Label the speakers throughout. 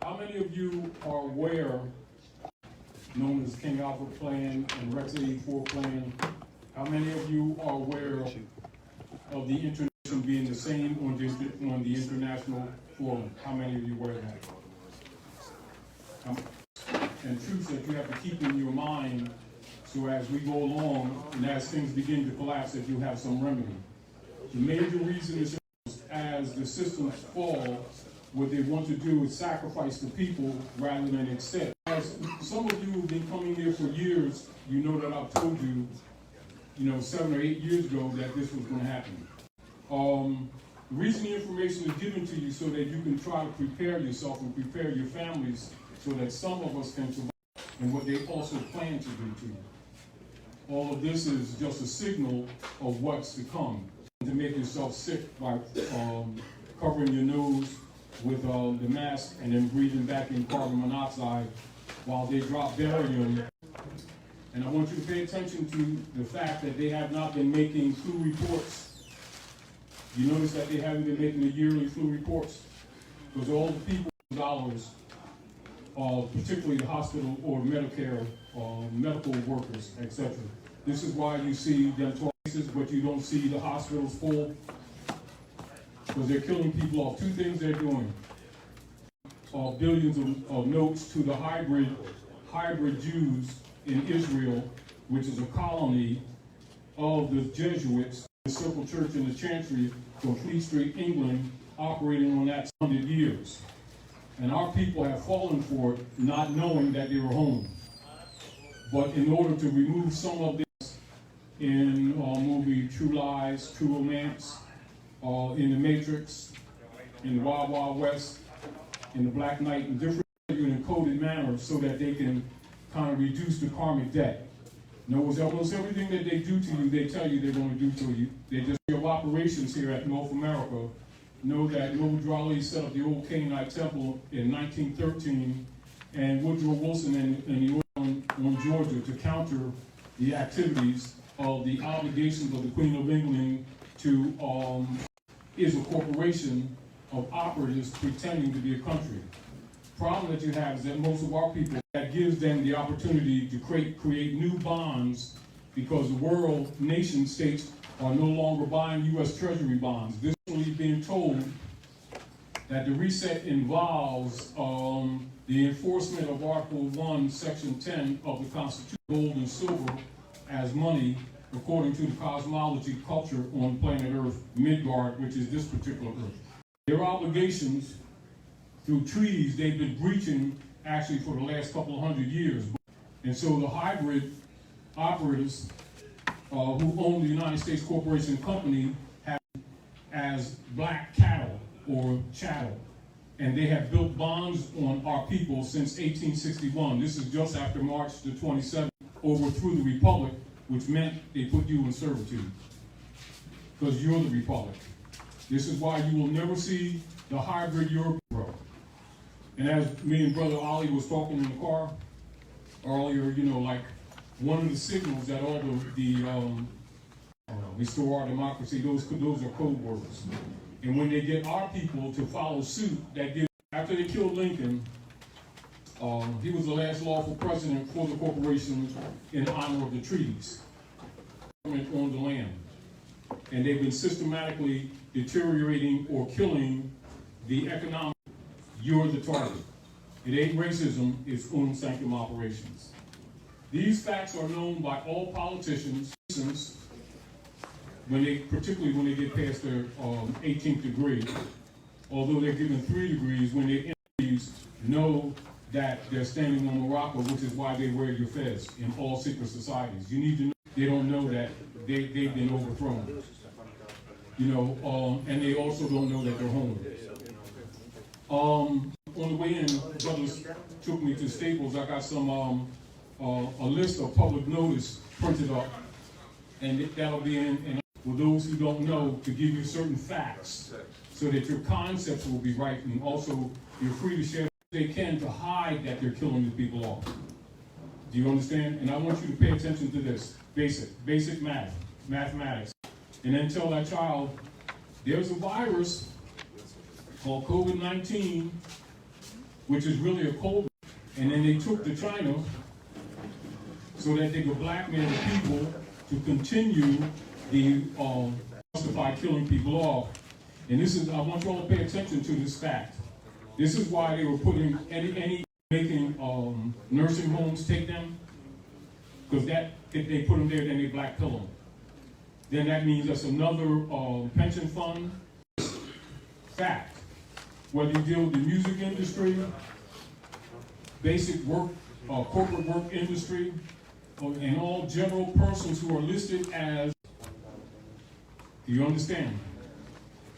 Speaker 1: How many of you are aware, known as King Alfred Plan and Rex 84 Plan, how many of you are aware of the international being the same on the international forum? How many of you aware of that? And truths that you have to keep in your mind so as we go along and as things begin to collapse that you have some remedy. The major reason is as the systems fall, what they want to do is sacrifice the people rather than accept. As some of you who've been coming here for years, you know that I've told you, 7 or 8 years ago that this was going to happen. The reason the information is given to you so that you can try to prepare yourself and prepare your families so that some of us can survive and what they also plan to do to you. All of this is just a signal of what's to come. To make yourself sick by covering your nose with the mask and then breathing back in carbon monoxide while they drop barium. And I want you to pay attention to the fact that they have not been making flu reports. You notice that they haven't been making the yearly flu reports because all the people dollars, particularly the hospital or Medicare, medical workers, etc. This is why you see them places, but you don't see the hospitals full because they're killing people off. Two things they're doing: billions of notes to the hybrid Jews in Israel, which is a colony of the Jesuits, the Circle Church and the Chantry from Fleet Street, England, operating on that 100 years. And our people have fallen for it, not knowing that they were home. But in order to remove some of this in movie True Lies, True Romance, in The Matrix, in the Wild Wild West, in the Black Knight, in different encoded manners so that they can kind of reduce the karmic debt. In other words, almost everything that they do to you, they tell you they're going to do to you. They just have operations here at North America. Know that Noble Drawley set up the old Canaanite temple in 1913, and Woodrow Wilson and the oil on Georgia to counter the activities of the obligations of the Queen of England to is a corporation of operatives pretending to be a country. Problem that you have is that most of our people, that gives them the opportunity to create new bonds because the world nation states are no longer buying U.S. Treasury bonds. This is being told that the reset involves the enforcement of Article 1, Section 10 of the Constitution, gold and silver as money, according to the cosmology culture on planet Earth, Midgard, which is this particular Earth. Their obligations through treaties they've been breaching actually for the last couple of 100 years. And so the hybrid operatives who own the United States Corporation Company have as black cattle or chattel. And they have built bonds on our people since 1861. This is just after March the 27th, overthrew the Republic, which meant they put you in servitude because you're the Republic. This is why you will never see the hybrid Europe grow. And as me and Brother Ollie was talking in the car earlier, like one of the signals that all the restore our democracy, those are code words. And when they get our people to follow suit, after they killed Lincoln, he was the last lawful president for the corporation in honor of the treaties on the land. And they've been systematically deteriorating or killing the economic. You're the target. It ain't racism, it's sanctum operations. These facts are known by all politicians, particularly when they get past their 18th degree, although they're given 3 degrees, when their enemies know that they're standing on Morocco, which is why they wear your fez in all secret societies. You need to know they don't know that they've been overthrown. And they also don't know that they're homeless. On the way in, brothers took me to Staples. I got some a list of public notice printed up, and that'll be in for those who don't know, to give you certain facts so that your concepts will be right, and also you're free to share what they can to hide that they're killing the people off. Do you understand? And I want you to pay attention to this basic mathematics, and then tell that child there's a virus called COVID-19 which is really a cold, and then they took to China so that they could blackmail the people to continue the justified killing people off. And this is, I want you all to pay attention to this fact. This is why they were putting making nursing homes take them, because that if they put them there, then they black pill them. Then that means that's another pension fund. Fact. Whether you deal with the music industry, basic work, corporate work industry, and all general persons who are listed as, do you understand?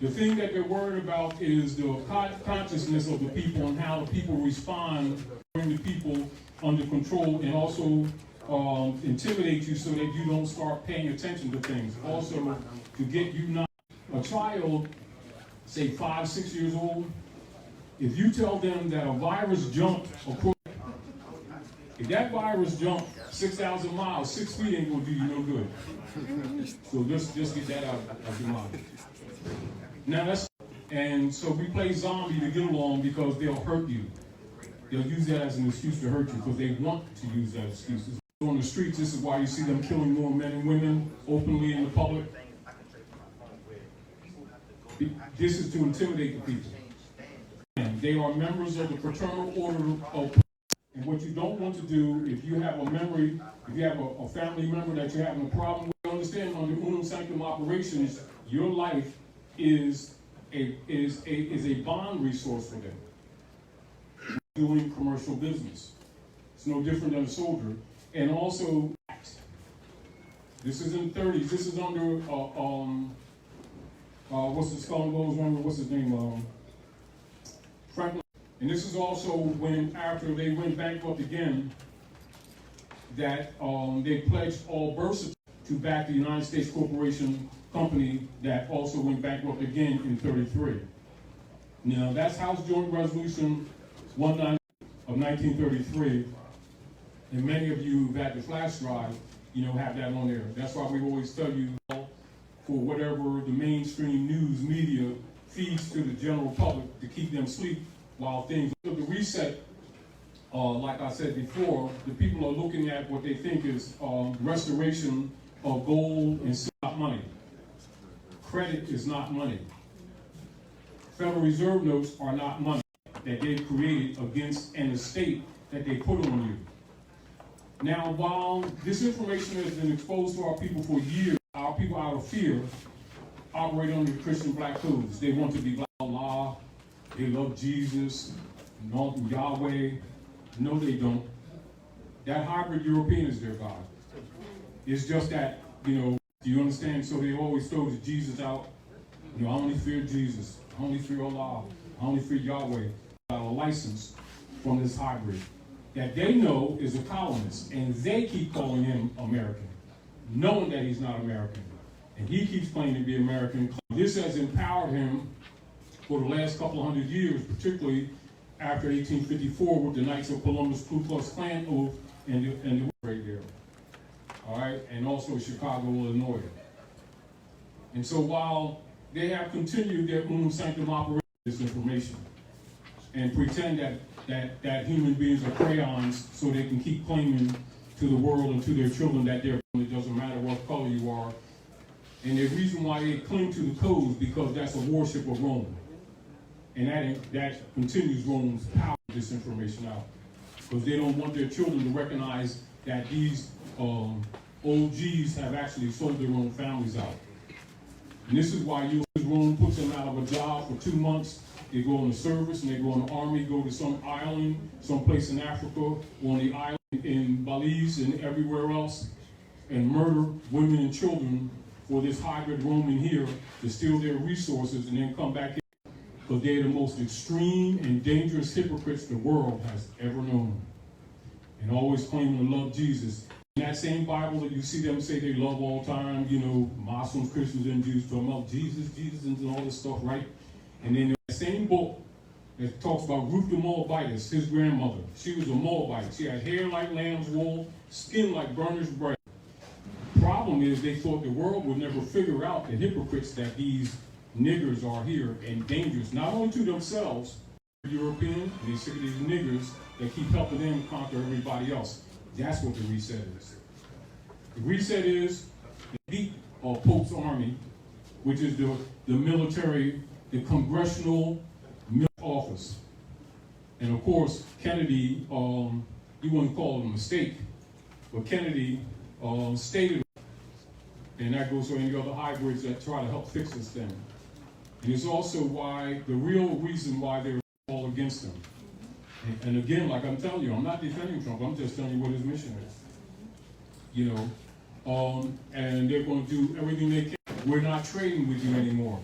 Speaker 1: The thing that they're worried about is the consciousness of the people and how the people respond, bring the people under control, and also intimidate you so that you don't start paying attention to things. Also, to get you not, a child, say 5, 6 years old, if you tell them that a virus jumped, if that virus jumped 6,000 miles, 6 feet ain't gonna do you no good. So just get that out of your mind. Now and so we play zombie to get along because they'll hurt you. They'll use that as an excuse to hurt you because they want to use that excuse. On the streets, this is why you see them killing more men and women openly in the public. This is to intimidate the people. And they are members of the fraternal order of. And what you don't want to do, if you have a memory, if you have a family member that you're having a problem with, understand under unum sanctum operations, your life is a bond resource for them. Doing commercial business. It's no different than a soldier. And also, this is in the 30s. This is under what's the skull and bones one? What's his name? Franklin. And this is also when, after they went bankrupt again, that they pledged all birth to back the United States Corporation Company that also went bankrupt again in 33. Now, that's House Joint Resolution 19 of 1933. And many of you who've had the flash drive, have that on there. That's why we always tell you, for whatever the mainstream news media feeds to the general public to keep them asleep while things. The reset, like I said before, the people are looking at what they think is restoration of gold and silver money. Credit is not money. Federal Reserve notes are not money that they've created against an estate that they put on you. Now, while this information has been exposed to our people for years, our people out of fear operate under Christian black codes. They want to be like Allah, they love Jesus, Yahweh. No, they don't. That hybrid European is their God. It's just that, do you understand? So they always throw the Jesus out. I only fear Jesus. I only fear Allah. I only fear Yahweh. Got a license from this hybrid that they know is a colonist, and they keep calling him American, knowing that he's not American. And he keeps claiming to be American. This has empowered him for the last couple of hundred years, particularly after 1854 with the Knights of Columbus Ku Klux Klan oath and the right there. All right, and also Chicago, Illinois. And so while they have continued their unum sanctum operation, this information, and pretend that human beings are crayons so they can keep claiming to the world and to their children that it doesn't matter what color you are. And the reason why they cling to the codes because that's a worship of Rome. And that continues Rome's power to this information out. Because they don't want their children to recognize that these OGs have actually sold their own families out. And this is why Rome puts them out of a job for 2 months. They go on the service and they go in the army, go to some island, someplace in Africa, or on the island in Belize and everywhere else, and murder women and children for this hybrid Roman here to steal their resources and then come back here. Because they're the most extreme and dangerous hypocrites the world has ever known. And always claiming to love Jesus. In that same Bible that you see them say they love all time, Muslims, Christians, and Jews talking about Jesus, and all this stuff, right? And then the same book that talks about Ruth the Moabitess, his grandmother. She was a Moabite. She had hair like lamb's wool, skin like burnished bread. The problem is they thought the world would never figure out the hypocrites that these niggers are here and dangerous, not only to themselves, European, and they're sick of these niggers that keep helping them conquer everybody else. That's what the reset is. The reset is the defeat of Pope's army, which is the military, the congressional office. And of course, Kennedy, you wouldn't call it a mistake, but Kennedy stated, and that goes for any other hybrids that try to help fix this thing. And it's also why, the real reason why they're all against him. And again, like I'm telling you, I'm not defending Trump, I'm just telling you what his mission is. You know, and they're going to do everything they can. We're not trading with you anymore.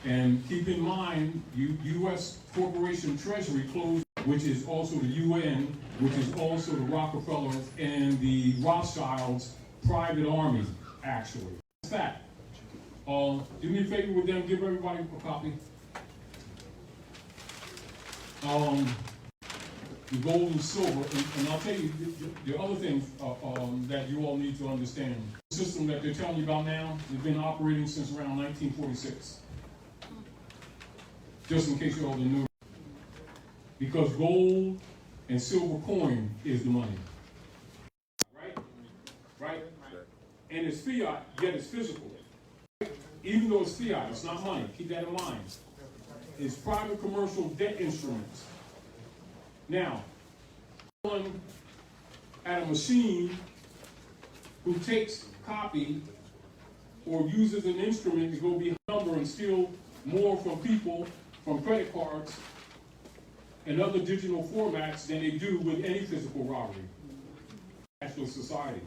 Speaker 1: And keep in mind, U.S. Corporation Treasury closed, which is also the UN, which is also the Rockefellers and the Rothschilds' private army, actually. That's that. Do me a favor with them, give everybody a copy. The gold and silver, and I'll tell you the other thing that you all need to understand. The system that they're telling you about now has been operating since around 1946. Just in case you all didn't know. Because gold and silver coin is the money. Right? Right? And it's fiat, yet it's physical. Even though it's fiat, it's not money. Keep that in mind. It's private commercial debt instruments. Now, someone at a machine who takes copy or uses an instrument to go behind a number and steal more from people, from credit cards and other digital formats than they do with any physical robbery. National society.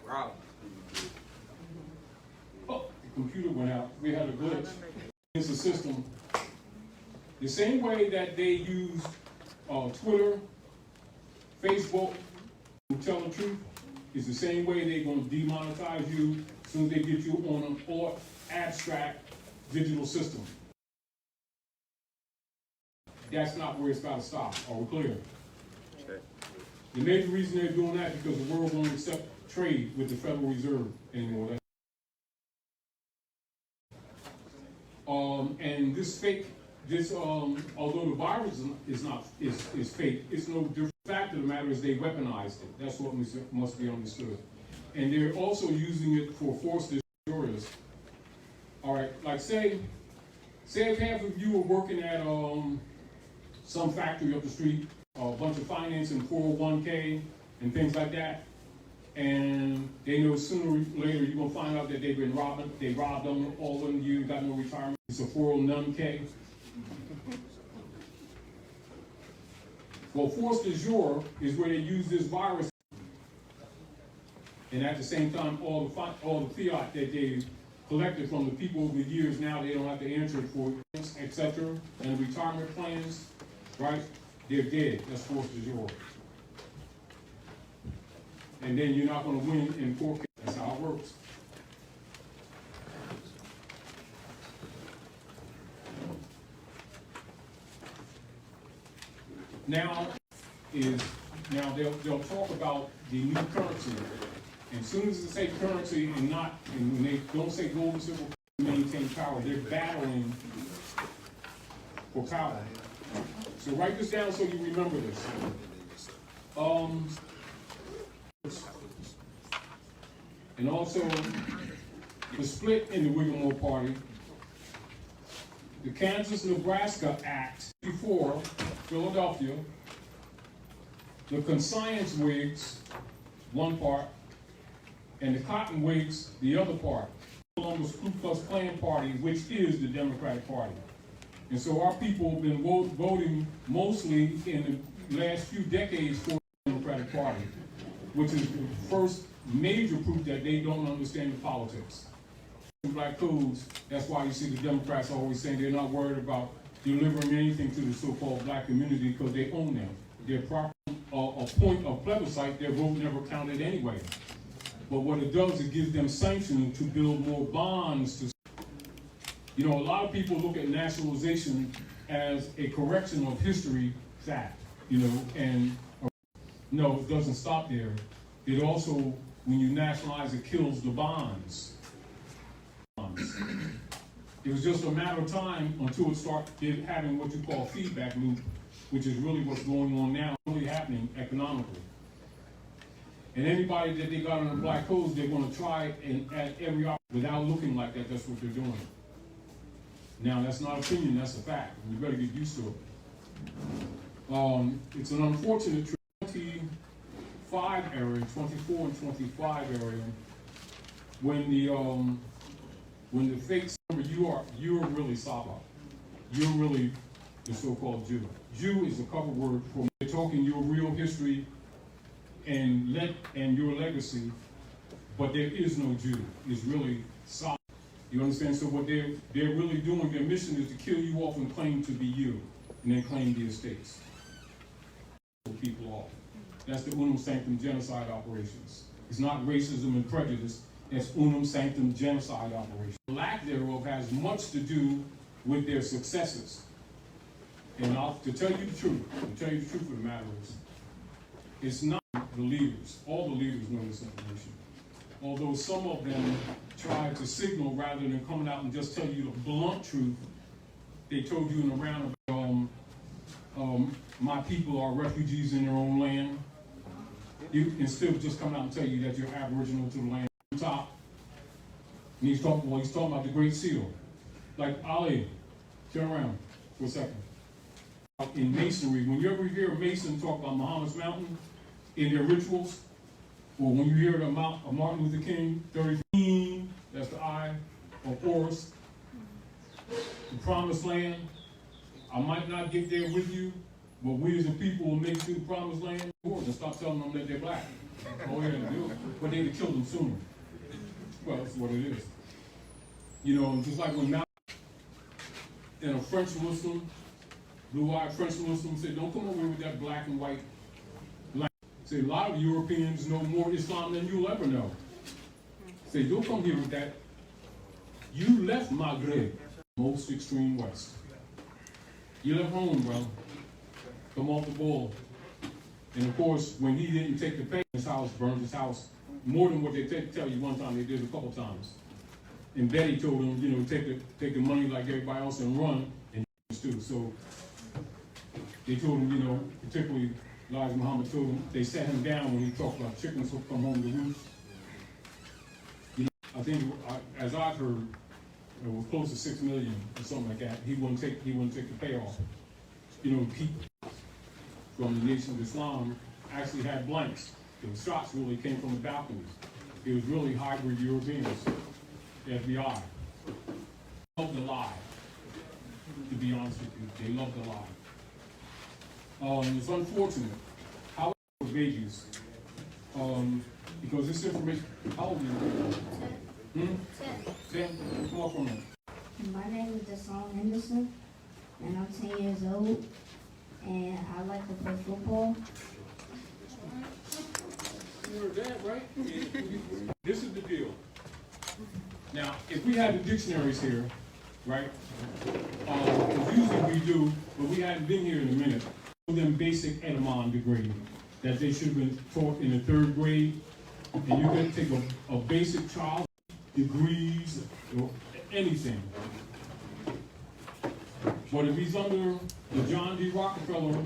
Speaker 2: Wow.
Speaker 1: Oh, the computer went out. We had a glitch. It's a system. The same way that they use Twitter, Facebook to tell the truth is the same way they're going to demonetize you as soon as they get you on an abstract digital system. That's not where it's got to stop. Are we clear? Okay. The major reason they're doing that is because the world won't accept trade with the Federal Reserve anymore. And this fake, although the virus is fake, it's no different. The fact of the matter is they weaponized it. That's what must be understood. And they're also using it for forced destroyers. All right, like say if half of you are working at some factory up the street, a bunch of finance and 401k and things like that, and they know sooner or later you're gonna find out that they've been robbing. They robbed them, all of them. You got no retirement. It's a 401k. Well, force de jour is where they use this virus, and at the same time, all the fiat that they collected from the people over the years, now they don't have to answer for, etc. And retirement plans, right? They're dead. That's force de jour. And then you're not going to win in court. That's how it works. Now they'll talk about the new currency. And as soon as they say currency and when they don't say gold and silver, maintain power, they're battling for power. So write this down so you remember this. And also the split in the Whigmore Party. The Kansas-Nebraska Act before Philadelphia. The Conscience Whigs, one part, and the Cotton Whigs, the other part. Columbus Ku Klux Klan Party, which is the Democratic Party. And so our people have been voting mostly in the last few decades for the Democratic Party, which is the first major proof that they don't understand the politics. Black codes, that's why you see the Democrats always saying they're not worried about delivering anything to the so-called black community because they own them. They're proper, a point of plebiscite, their vote never counted anyway. But what it does, it gives them sanction to build more bonds. A lot of people look at nationalization as a correction of history fact, and no, it doesn't stop there. It also, when you nationalize, it kills the bonds. It was just a matter of time until it started having what you call feedback loop, which is really what's going on now, really happening economically. And anybody that they got on the black codes, they're going to try and at every option without looking like that. That's what they're doing. Now, that's not opinion, that's a fact. You better get used to it. It's an unfortunate 25 area, 24 and 25 area, when the fakes, you're really Saba. You're really the so-called Jew. Jew is a cover word for talking your real history and your legacy, but there is no Jew. It's really Saba. You understand? So what they're really doing, their mission is to kill you off and claim to be you, and then claim the estates. People off. That's the unum sanctum genocide operations. It's not racism and prejudice. It's unum sanctum genocide operation. The lack thereof has much to do with their successes. And to tell you the truth of the matter is, it's not the leaders. All the leaders know this information. Although some of them try to signal rather than coming out and just tell you the blunt truth, they told you in a roundabout, my people are refugees in their own land. You can still just come out and tell you that you're aboriginal to the land. Top. And he's talking about the Great Seal. Like Ali, turn around for a second. In Masonry, when you ever hear a Mason talk about Muhammad's mountain in their rituals, or when you hear the Mount of Martin Luther King, 33, that's the eye of Horus, the promised land, I might not get there with you, but we as a people will make it to the promised land and stop telling them that they're black. Oh yeah, they do. But they'd have killed them sooner. Well, that's what it is. You know, just like when Malcolm and a French Muslim, blue-eyed French Muslim said, don't come over here with that black and white line. Say, a lot of Europeans know more Islam than you'll ever know. Say, don't come here with that. You left Maghreb, most extreme west. You left home, brother. Come off the ball. And of course, when he didn't take the pay, his house burned his house more than what they tell you one time. They did a couple times. And Betty told him, you know, take the money like everybody else and run, and too. So they told him, you know, particularly Elijah Muhammad told him, they sat him down when he talked about chickens who come home to roost. You know, I think, as I've heard, it was close to 6 million or something like that. He wouldn't take the payoff. You know, people from the Nation of Islam actually had blanks. The shots really came from the balconies. It was really hybrid Europeans, the FBI. They love the lie, to be honest with you. They love the lie. It's unfortunate. However, babies, because this information, how old are you? 10. Come on for a minute.
Speaker 3: My name is Deshaun Henderson, and I'm 10 years old, and I like to play football.
Speaker 1: You heard that, right? This is the deal. Now, if we had the dictionaries here, right? Because usually we do, but we hadn't been here in a minute. For them basic Edamon degree that they should have been taught in the 3rd grade, and you're going to take a basic child degrees or anything. But if he's under the John D. Rockefeller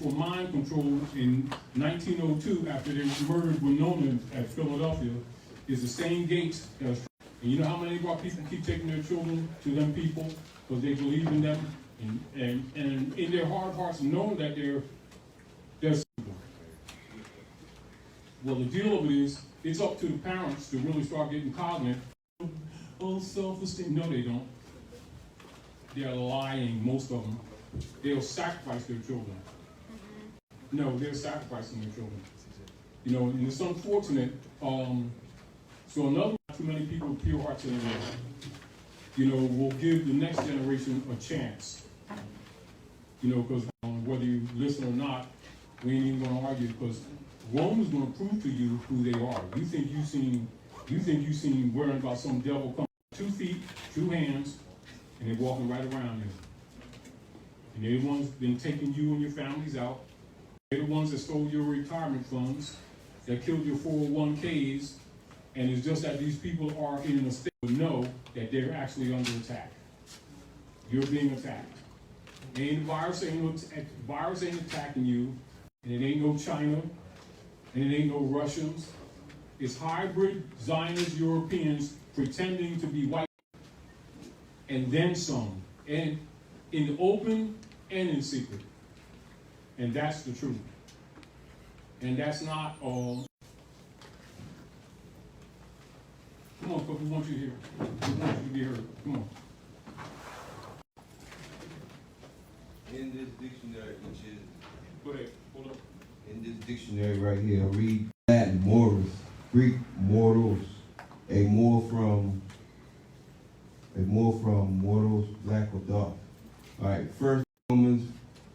Speaker 1: for mind control in 1902, after they murdered Winona at Philadelphia, is the same gates. And you know how many of our people keep taking their children to them people because they believe in them, and in their hard hearts know that they're well, the deal of it is, it's up to the parents to really start getting cognizant. Oh, self-esteem. No, they don't. They're lying, most of them. They'll sacrifice their children. No, they're sacrificing their children. You know, and it's unfortunate. So not too many people with pure hearts anymore, you know, will give the next generation a chance. You know, because whether you listen or not, we ain't even going to argue, because Rome is going to prove to you who they are. You think you seen worrying about some devil coming 2 feet, 2 hands, and they're walking right around you. And they're the ones been taking you and your families out. They're the ones that stole your retirement funds, that killed your 401ks, And it's just that these people are in a state to know that they're actually under attack. You're being attacked. And the virus ain't attacking you, and it ain't no China, and it ain't no Russians. It's hybrid Zionist Europeans pretending to be white, and then some, and in the open and in secret. And that's the truth. And that's not all. Come on, folks, we want you here. We want you to be heard. Come on.
Speaker 4: In this dictionary, which is
Speaker 1: Go ahead. Hold up.
Speaker 4: in this dictionary right here, I read Latin morus, Greek mortals, a more from mortals, black or dark. All right, first Romans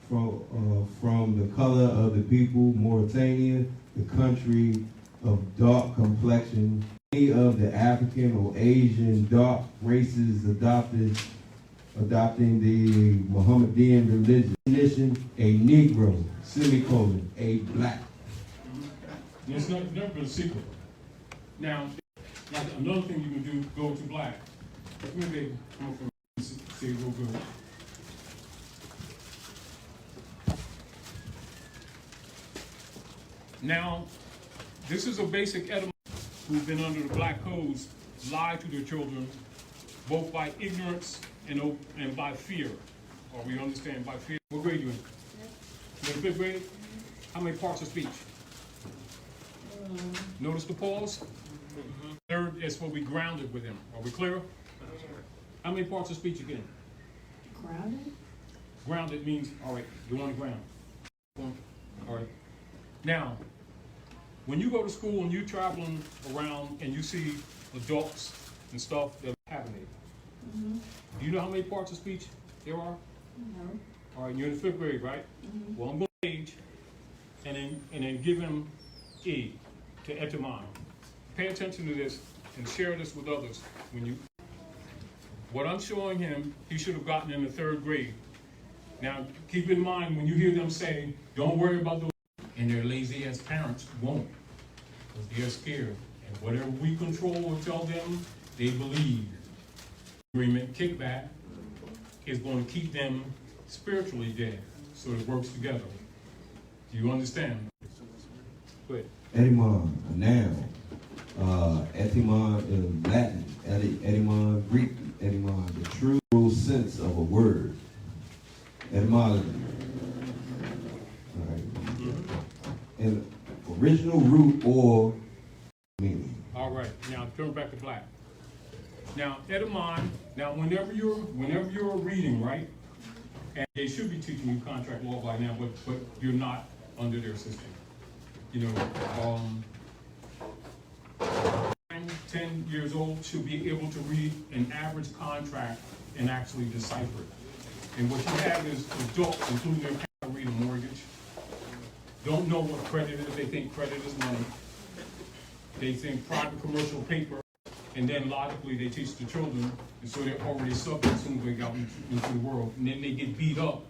Speaker 4: from the color of the people, Mauritania, the country of dark complexion. Many of the African or Asian dark races adopting the Mohammedan religion. Definition, a Negro, semicolon, a black.
Speaker 1: And it's never been a secret. Now, like another thing you can do, go to black. Come here, baby. Come on, from see real good. Now, this is a basic etymology. Who've been under the black codes lie to their children, both by ignorance and by fear. Or we understand by fear. What grade you in? You in the 5th grade? How many parts of speech? Notice the pause? Third is where we grounded with him. Are we clear? How many parts of speech again?
Speaker 3: Grounded?
Speaker 1: Grounded means, all right, you're on the ground. All right. Now, when you go to school and you're traveling around and you see adults and stuff that are having it, do you know how many parts of speech there are?
Speaker 3: No.
Speaker 1: All right, you're in the 5th grade, right? Well, I'm going to age and then give him E to etymon. Pay attention to this and share this with others. What I'm showing him, he should have gotten in the 3rd grade. Now, keep in mind when you hear them say, don't worry about those, and their lazy ass parents won't, because they're scared. And whatever we control or tell them, they believe. Agreement, kickback, is going to keep them spiritually dead, so it works together. Do you understand? Go ahead.
Speaker 4: Etymon, a noun. Etymon in Latin. Etymon, Greek. Etymon, the true sense of a word. Etymology. All right. An original root or meaning.
Speaker 1: All right. Now turn back to black. Now etymon. Now whenever you're reading, right? And they should be teaching you contract law by now, but you're not under their system. You know, 10 years old should be able to read an average contract and actually decipher it. And what you have is adults, including their parents, read a mortgage, don't know what credit is. They think credit is money. They think private commercial paper, and then logically they teach the children, and so they're already suffering as soon as they got into the world. And then they get beat up.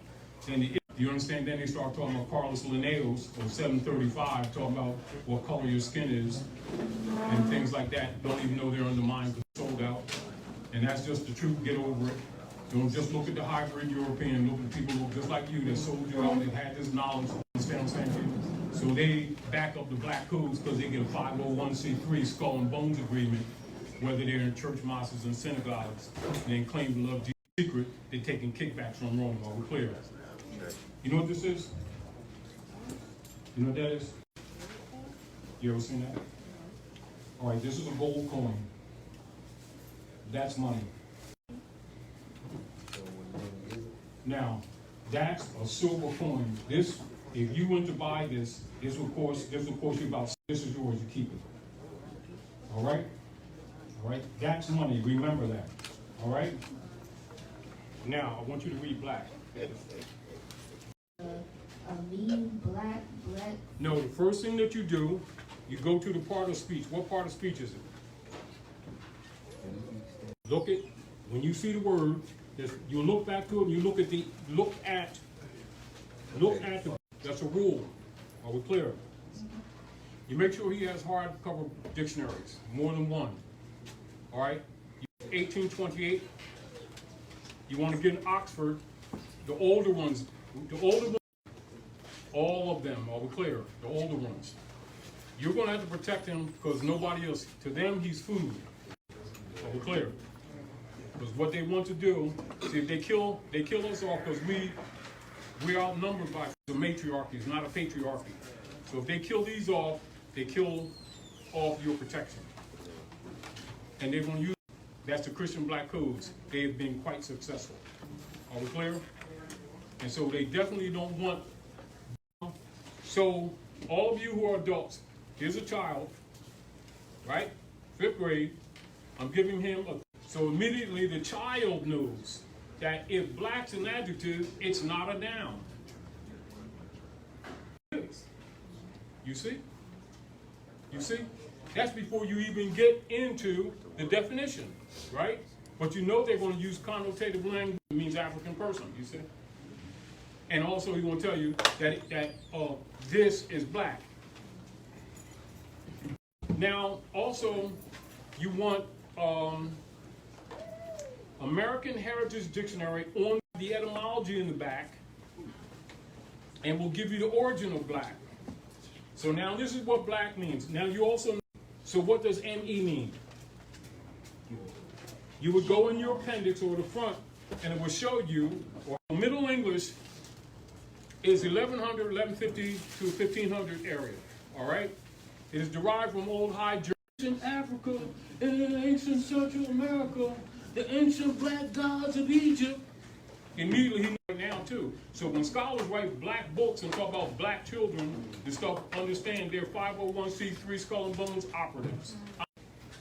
Speaker 1: Then you understand? Then they start talking about Carlos Linnaeus or 735, talking about what color your skin is, and things like that. Don't even know they're undermined, sold out. And that's just the truth. Get over it. Don't just look at the hybrid European. Look at people who look just like you that sold you out, that had this knowledge. Understand what I'm saying? So they back up the black codes because they get a 501c3 skull and bones agreement, whether they're in church, mosques, and synagogues, and then claim to love Jesus. Secret, they're taking kickbacks from Rome. Are we clear? You know what this is? You know what that is? You ever seen that? All right, this is a gold coin. That's money. Now, that's a silver coin. This, if you went to buy this, this will cost you about, this is yours, you keep it. All right? All right? That's money, remember that. All right? Now, I want you to read black.
Speaker 3: Black.
Speaker 1: No, the first thing that you do, you go to the part of speech. What part of speech is it? When you see the word, you look back to it and you look at the, that's a rule. Are we clear? You make sure he has hardcover dictionaries, more than one. All right? 1828. You want to get in Oxford, the older ones, all of them, are we clear? The older ones. You're going to have to protect him because nobody else, to them, he's food. Are we clear? Because what they want to do, see, if they kill us off because we're outnumbered by the matriarchy, it's not a patriarchy. So if they kill these off, they kill off your protection. And they're going to use, that's the Christian black codes. They have been quite successful. Are we clear? And so they definitely don't want. So all of you who are adults, here's a child, right? 5th grade. I'm giving him a, so immediately the child knows that if black's an adjective, it's not a noun. You see? You see? That's before you even get into the definition, right? But you know they're going to use connotative language, it means African person, you see? And also he's going to tell you that this is black. Now, also, you want American Heritage Dictionary on the etymology in the back, and will give you the origin of black. So now this is what black means. Now you also know, so what does ME mean? You would go in your appendix or the front, and it will show you, or Middle English is 1100, 1150 to 1500 area, all right? It is derived from Old High German. In Africa, in ancient Central America, the ancient black gods of Egypt. Immediately he knows now too. So when scholars write black books and talk about black children, they start understand they're 501c3 Skull and Bones operatives.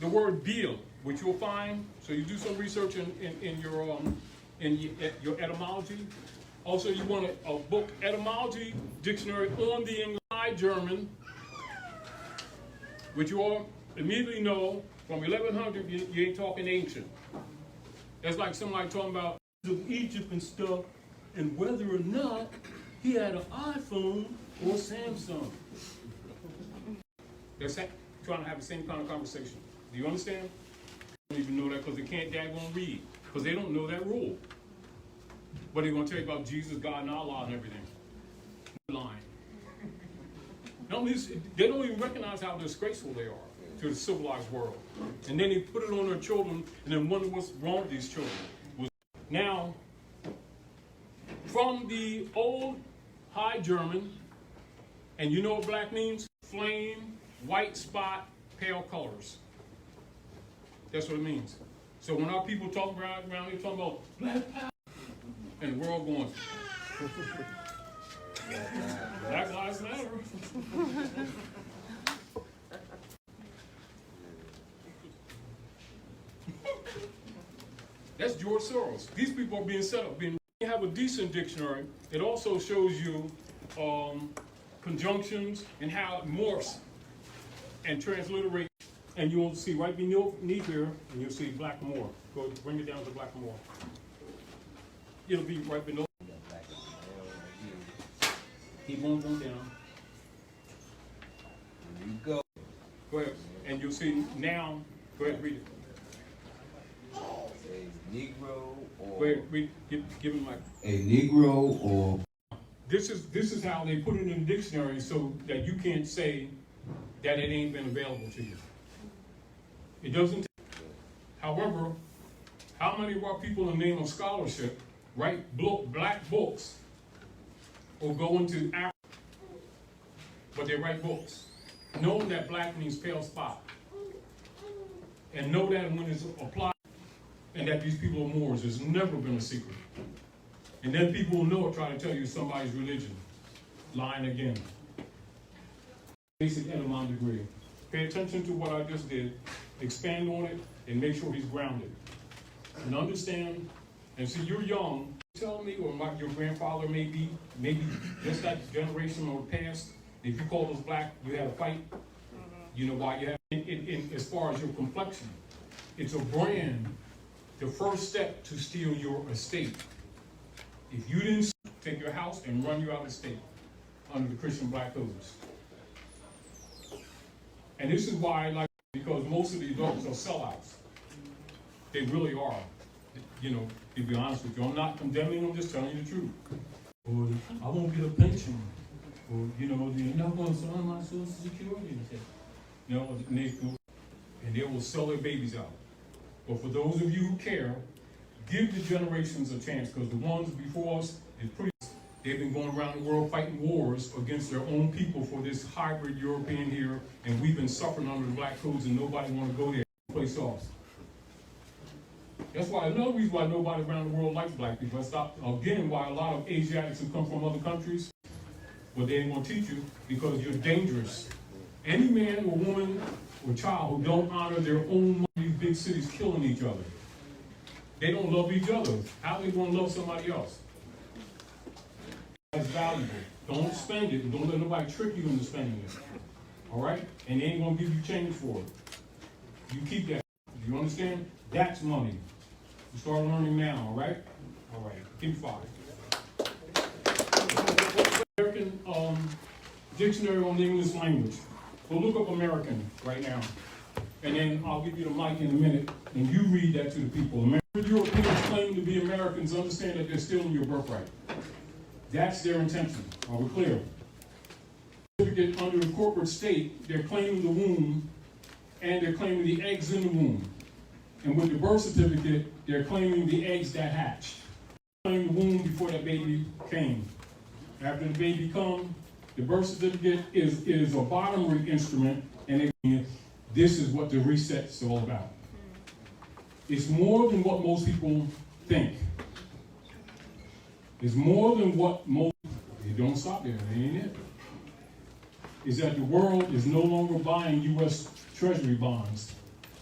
Speaker 1: The word deal, which you'll find, so you do some research in your etymology. Also, you want a book etymology dictionary on the English High German, which you all immediately know from 1100 you ain't talking ancient. That's like somebody talking about Egypt and stuff, and whether or not he had an iPhone or Samsung. They're trying to have the same kind of conversation. Do you understand? They don't even know that because they can't daggone read, because they don't know that rule. But they're going to tell you about Jesus, God, and Allah and everything. Lying. No, they don't even recognize how disgraceful they are to the civilized world. And then they put it on their children and then wonder what's wrong with these children. Now, from the old High German, and you know what black means? Flame, white spot, pale colors. That's what it means. So when our people talk around here talking about black power, and we're all going, Black Lives Matter. That's George Soros. These people are being set up. You have a decent dictionary. It also shows you conjunctions and how it morphs and transliterate. And you'll see right beneath here, and you'll see black more. Go bring it down to black more. It'll be right below. Keep on going down.
Speaker 2: There you go.
Speaker 1: Go ahead. And you'll see now, go ahead, read it.
Speaker 2: A Negro or...
Speaker 1: Go ahead, read, give him like...
Speaker 4: A Negro or...
Speaker 1: This is how they put it in the dictionary so that you can't say that it ain't been available to you. It doesn't. However, how many of our people in the name of scholarship write black books or go into Africa, but they write books, knowing that black means pale spot, and know that when it's applied, and that these people are Moors, it's never been a secret. And then people will know it, try to tell you somebody's religion. Lying again. Basic etymology degree. Pay attention to what I just did, expand on it, and make sure he's grounded. And understand, and see, you're young. Tell me, or your grandfather maybe just that generation or past, if you call us black, you had a fight. You know why you have, as far as your complexion, it's a brand, the first step to steal your estate. If you didn't take your house and run you out of the state under the Christian black codes. And this is why, like, because most of the adults are sellouts. They really are. You know, to be honest with you, I'm not condemning them, just telling you the truth. Or I won't get a pension. Or, you know, you're not going to sign my Social Security. You know, and they will sell their babies out. But for those of you who care, give the generations a chance, because the ones before us, they've been going around the world fighting wars against their own people for this hybrid European here, and we've been suffering under the black codes, and nobody want to go there and play soft. That's why another reason why nobody around the world likes black people. That's again why a lot of Asiatics who come from other countries, but they ain't gonna teach you because you're dangerous. Any man or woman or child who don't honor their own these big cities killing each other. They don't love each other. How are they gonna love somebody else? That's valuable. Don't spend it, and don't let nobody trick you into spending it. All right? And they ain't gonna give you change for it. You keep that. You understand? That's money. You start learning now, all right? All right, keep 5. American Dictionary on the English language. Go look up American right now. And then I'll give you the mic in a minute, and you read that to the people. Europeans claim to be Americans, understand that they're stealing your birthright. That's their intention. Are we clear? Under the corporate state, they're claiming the womb, and they're claiming the eggs in the womb. And with the birth certificate, they're claiming the eggs that hatched. Claim the womb before that baby came. After the baby comes, the birth certificate is a bottomry instrument, and this is what the reset's all about. It's more than what most people think. It's more than what most, you don't stop there, that ain't it. Is that the world is no longer buying U.S. Treasury bonds.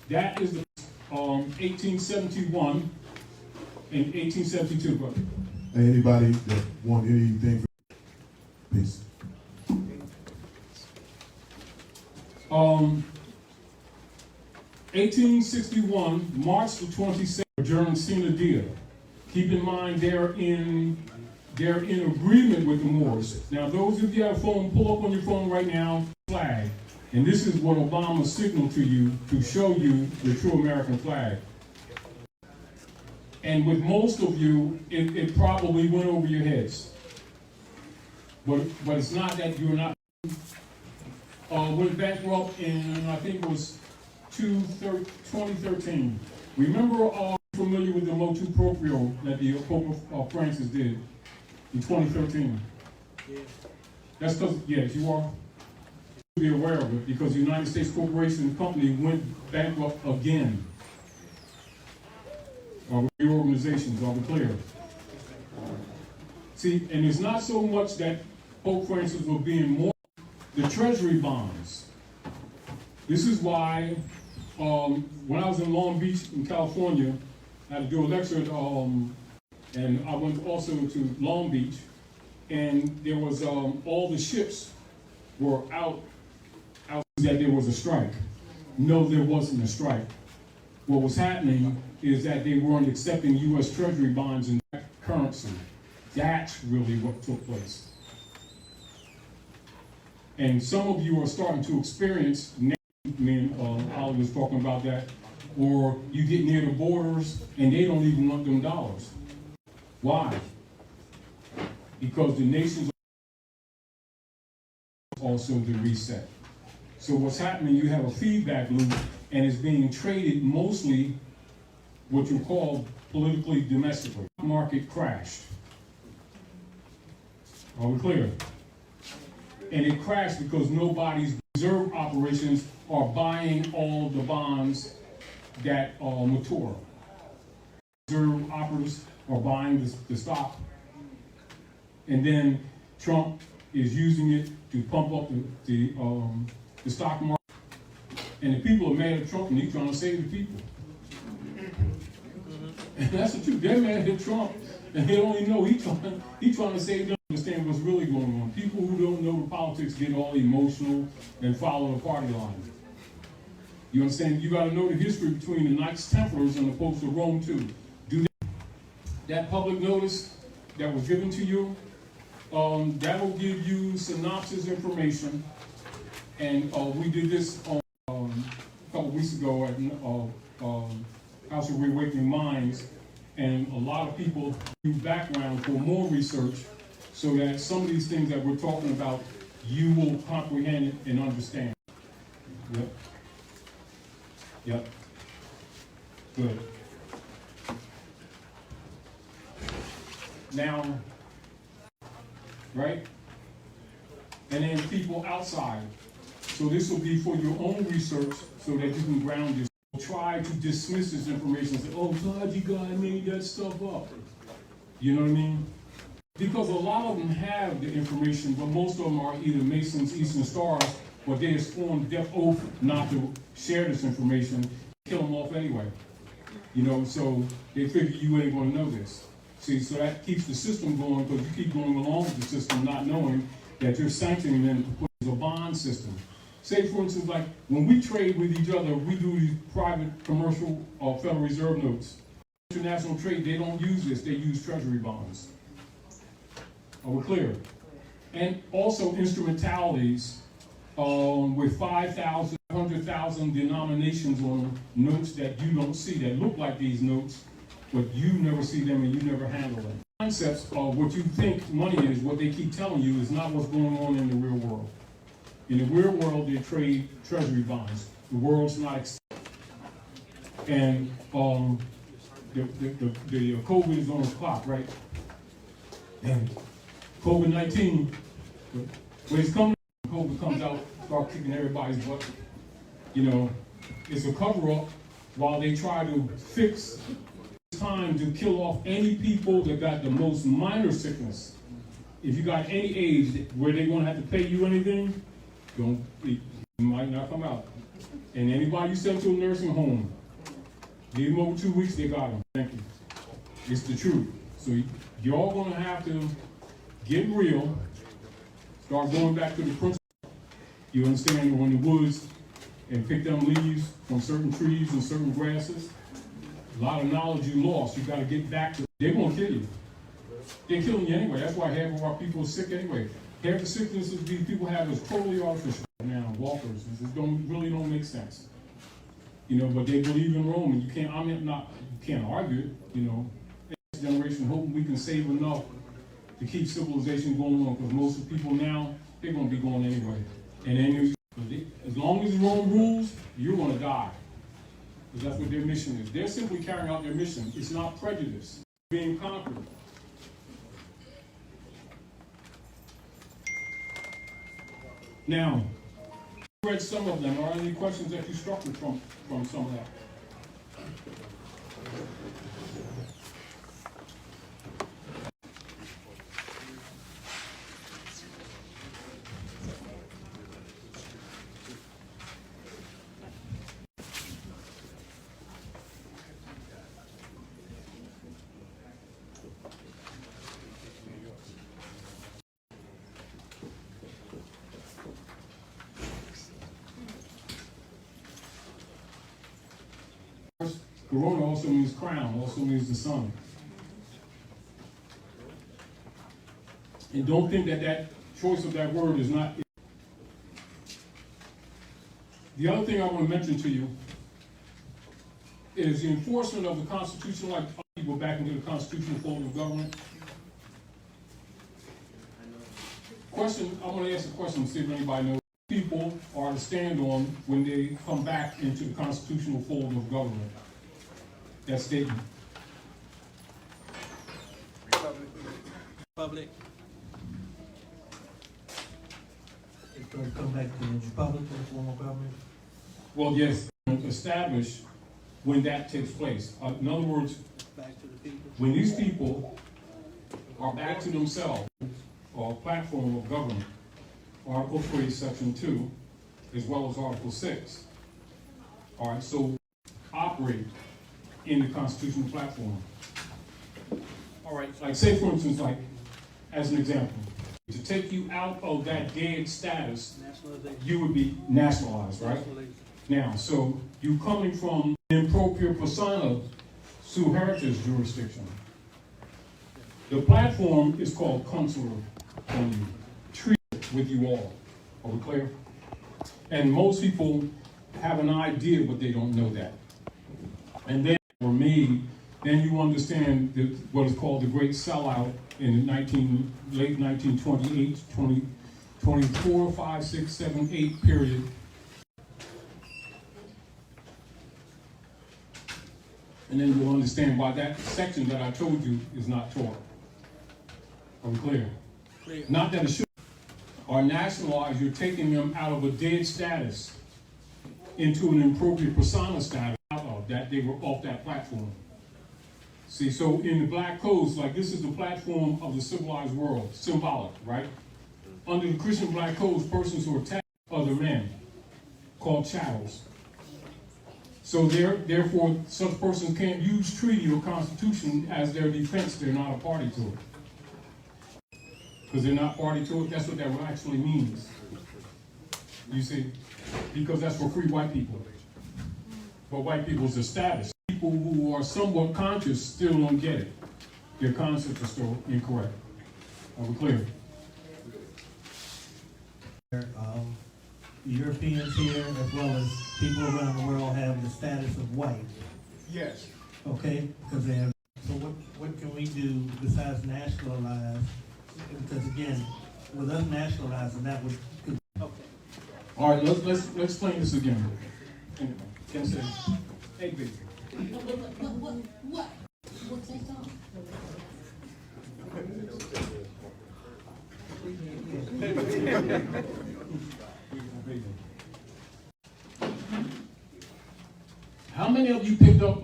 Speaker 1: That is the 1871 and 1872, brother.
Speaker 5: Anybody that want anything, please.
Speaker 1: 1861, March the 27th, during Sina Dia. Keep in mind they're in agreement with the Moors. Now, those of you who have a phone, pull up on your phone right now, flag. And this is what Obama signaled to you to show you the true American flag. And with most of you, it probably went over your heads. But it's not that you're not. Went bankrupt in, I think it was 2013. Remember, familiar with the motu proprio that the Pope Francis did in 2013? Yeah. That's because, yes, you are. Be aware of it because the United States Corporation Company went bankrupt again. Reorganizations, are we clear? See, and it's not so much that Pope Francis was being more the treasury bonds. This is why when I was in Long Beach in California, I had to do a lecture and I went also to Long Beach, and there was all the ships were out that there was a strike. No, there wasn't a strike. What was happening is that they weren't accepting U.S. Treasury bonds in that currency. That's really what took place. And some of you are starting to experience, Holly was talking about that, or you get near the borders and they don't even want them dollars. Why? Because the nations are also the reset. So what's happening, you have a feedback loop, and it's being traded mostly what you call politically domestically. Market crashed. Are we clear? And it crashed because nobody's reserve operations are buying all the bonds that mature. Reserve operators are buying the stock, and then Trump is using it to pump up the stock market, and the people are mad at Trump, and he's trying to save the people. And that's the truth. They're mad at Trump, and they don't even know he's trying to save them. Understand what's really going on. People who don't know the politics get all emotional and follow the party line. You understand? You got to know the history between the Knights Templars and the Popes of Rome too. Do that public notice that was given to you. That will give you synopsis information. And we did this on a couple weeks ago at House of Reawakening Minds, and a lot of people do background for more research so that some of these things that we're talking about, you will comprehend it and understand. Yep. Yep. Good. Now, right? And then people outside. So this will be for your own research so that you can ground yourself. Try to dismiss this information and say, oh, God, you guys made that stuff up. You know what I mean? Because a lot of them have the information, but most of them are either Masons, Eastern Stars, but they have sworn death oath not to share this information, kill them off anyway. You know, so they figure you ain't gonna know this. See, so that keeps the system going because you keep going along with the system not knowing that you're sanctioning them to put as a bond system. Say, for instance, like when we trade with each other, we do these private commercial or Federal Reserve notes. International trade, they don't use this, they use treasury bonds. Are we clear? And also instrumentalities with 5,000, 100,000 denominations on notes that you don't see, that look like these notes, but you never see them and you never handle them. Concepts of what you think money is, what they keep telling you, is not what's going on in the real world. In the real world, they trade treasury bonds. The world's not and the COVID is on the clock, right? And COVID-19, when it's coming, COVID comes out, start kicking everybody's butt. You know, it's a cover-up while they try to fix time to kill off any people that got the most minor sickness. If you got any age where they're gonna have to pay you anything, you might not come out. And anybody you send to a nursing home, give them over 2 weeks, they got them. Thank you. It's the truth. So you're gonna have to get real, start going back to the principle. You understand, you're in the woods and pick them leaves from certain trees and certain grasses. A lot of knowledge you lost. You got to get back to. They're gonna kill you. They're killing you anyway. That's why half of our people are sick anyway. Half the sicknesses these people have is totally artificial now. Walkers, it just don't make sense. You know, but they believe in Rome, and you can't. You can't argue it. You know, next generation hoping we can save enough to keep civilization going on, because most of the people now, they're gonna be going anyway. And then as long as Rome rules, you're gonna die. Because that's what their mission is. They're simply carrying out their mission. It's not prejudice. Being conquered. Now, I read some of them. Are there any questions that you struck with from some of that? Corona also means crown, also means the sun. And don't think that choice of that word is not. The other thing I want to mention to you is the enforcement of the Constitution, like you go back into the constitutional form of government. Question, I want to ask a question, see if anybody knows. People are to stand on when they come back into the constitutional fold of government. That statement.
Speaker 2: Republic.
Speaker 6: It's going to come back to the Republican form of government?
Speaker 1: Well, yes, establish when that takes place. In other words,
Speaker 6: Back to the people?
Speaker 1: when these people are back to themselves, or a platform of government, Article 3, Section 2, as well as Article 6. All right, so operate in the constitutional platform. All right, like say for instance, like as an example, to take you out of that dead status, you would be nationalized, right? Now, so you coming from impropria persona sui heritage jurisdiction. The platform is called consular on you, treaty with you all. Are we clear? And most people have an idea, but they don't know that. And then were made, then you understand what is called the Great Sellout in the late 1928, 24, 5, 6, 7, 8 period. And then you'll understand why that section that I told you is not taught. Are we clear?
Speaker 2: Clear.
Speaker 1: Not that it should. Are nationalized, you're taking them out of a dead status into an appropriate persona status out of that they were off that platform. See, so in the black codes, like this is the platform of the civilized world, symbolic, right? Under the Christian black codes, persons who attack other men, called chattels. So therefore, such persons can't use treaty or constitution as their defense. They're not a party to it. Because they're not party to it, that's what that actually means. You see? Because that's for free white people. But white people's a status. People who are somewhat conscious still don't get it. Their concepts are still incorrect. Are we clear?
Speaker 6: Europeans here, as well as people around the world, have the status of white.
Speaker 1: Yes.
Speaker 6: Okay, because they have. So what can we do besides nationalize? Because again, with us nationalizing, that would.
Speaker 2: Okay.
Speaker 1: All right, let's explain this again. Can I say, hey, baby.
Speaker 7: What? What's that song?
Speaker 1: How many of you picked up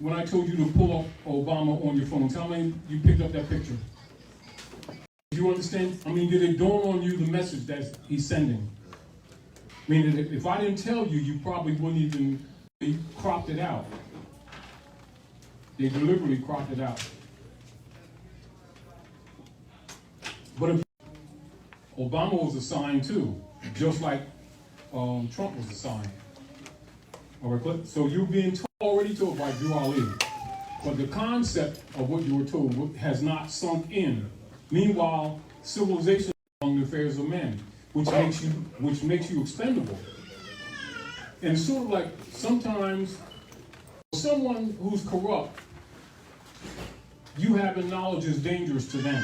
Speaker 1: when I told you to pull up Obama on your phones? How many of you picked up that picture? Do you understand? I mean, did it dawn on you the message that he's sending? I mean, if I didn't tell you, you probably wouldn't even cropped it out. They deliberately cropped it out. But if Obama was a sign too, just like Trump was a sign. All right, so you're being already told by Drew Ali, but the concept of what you were told has not sunk in. Meanwhile, civilization is among the affairs of men, which makes you expendable. And it's sort of like sometimes someone who's corrupt, you having knowledge is dangerous to them.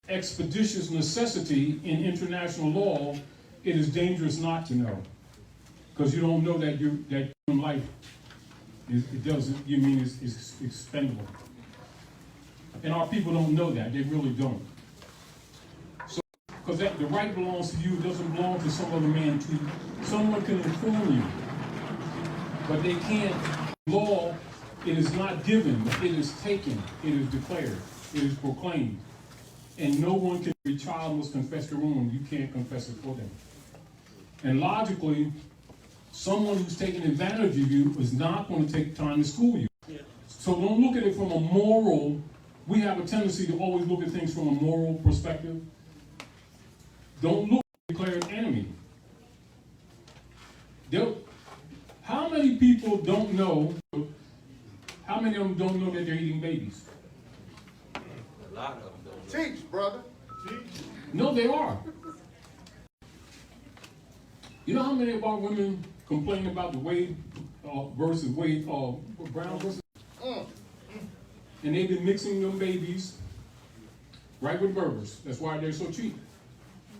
Speaker 1: Expeditious necessity in international law, it is dangerous not to know. Because you don't know that human life is expendable. And our people don't know that, they really don't. So, because the right belongs to you, it doesn't belong to some other man too. Someone can inform you, but they can't. Law, it is not given, it is taken, it is declared, it is proclaimed. And no one can, your child must confess their own, you can't confess it for them. And logically, someone who's taking advantage of you is not going to take time to school you. Yeah. So don't look at it from a moral, we have a tendency to always look at things from a moral perspective. Don't look at the declared enemy. How many people don't know, how many of them don't know that they're eating babies?
Speaker 2: A lot of them don't.
Speaker 8: Teach, brother. Teach.
Speaker 1: No, they are. You know how many of our women complain about the Wade versus Wade, Brown versus? And they've been mixing them babies right with burgers. That's why they're so cheap.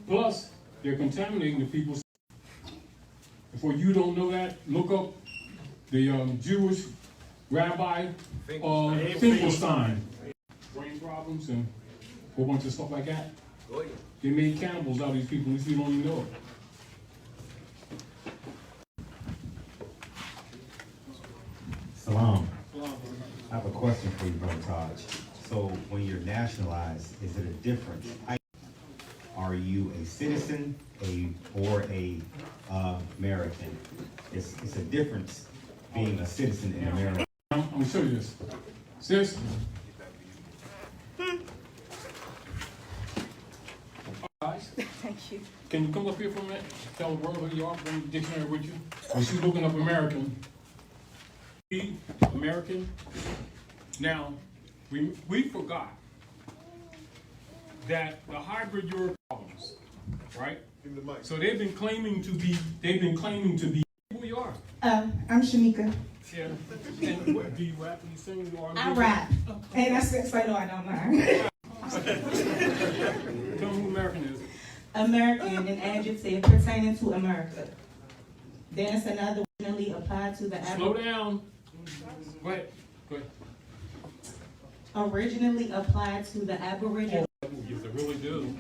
Speaker 1: Plus, they're contaminating the people's. For you don't know that, look up the Jewish Rabbi Finkelstein. Brain problems and a whole bunch of stuff like that.
Speaker 2: Oh, yeah.
Speaker 1: They made cannibals out of these people, at least you don't even know it.
Speaker 9: Salam. I have a question for you, Brother Taj. So when you're nationalized, is it a difference? Are you a citizen or a American? It's a difference being a citizen in America.
Speaker 1: I'm going to show you this. Sis? Guys,
Speaker 7: Thank you.
Speaker 1: can you come up here for a minute? Tell the world who you are, bring the dictionary with you. When she's looking up American. American. Now, we forgot that the hybrid Europe problems, right? So they've been claiming to be, who you are.
Speaker 8: I'm Shamika.
Speaker 1: Yeah. And what, do you rap and you sing or
Speaker 8: I rap. And that's so no, I don't learn.
Speaker 1: Tell me who American is.
Speaker 8: American, an adjective pertaining to America. Then it's another originally applied to the
Speaker 1: Slow down. Go ahead.
Speaker 8: originally applied to the Aboriginal.
Speaker 1: Yes, I really do.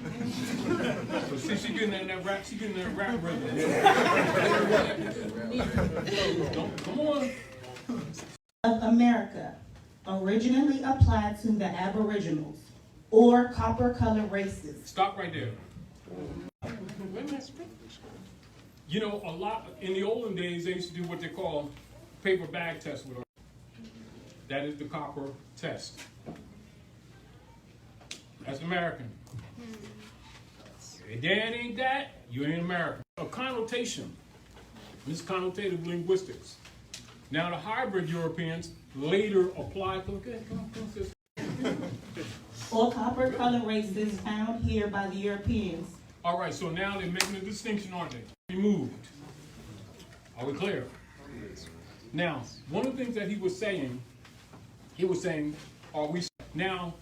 Speaker 1: So see, she getting that rap, rhythm. Come on.
Speaker 8: Of America, originally applied to the Aboriginals or copper-colored races.
Speaker 1: Stop right there. You know, a lot, in the olden days, they used to do what they call paper bag test with her. That is the copper test. That's American. If that ain't that, you ain't American. A connotation. This is connotative linguistics. Now the hybrid Europeans later applied,
Speaker 8: Or copper-colored races found here by the Europeans.
Speaker 1: all right, so now they're making a distinction, aren't they? Removed. Are we clear? Now, one of the things that he was saying, are we, now,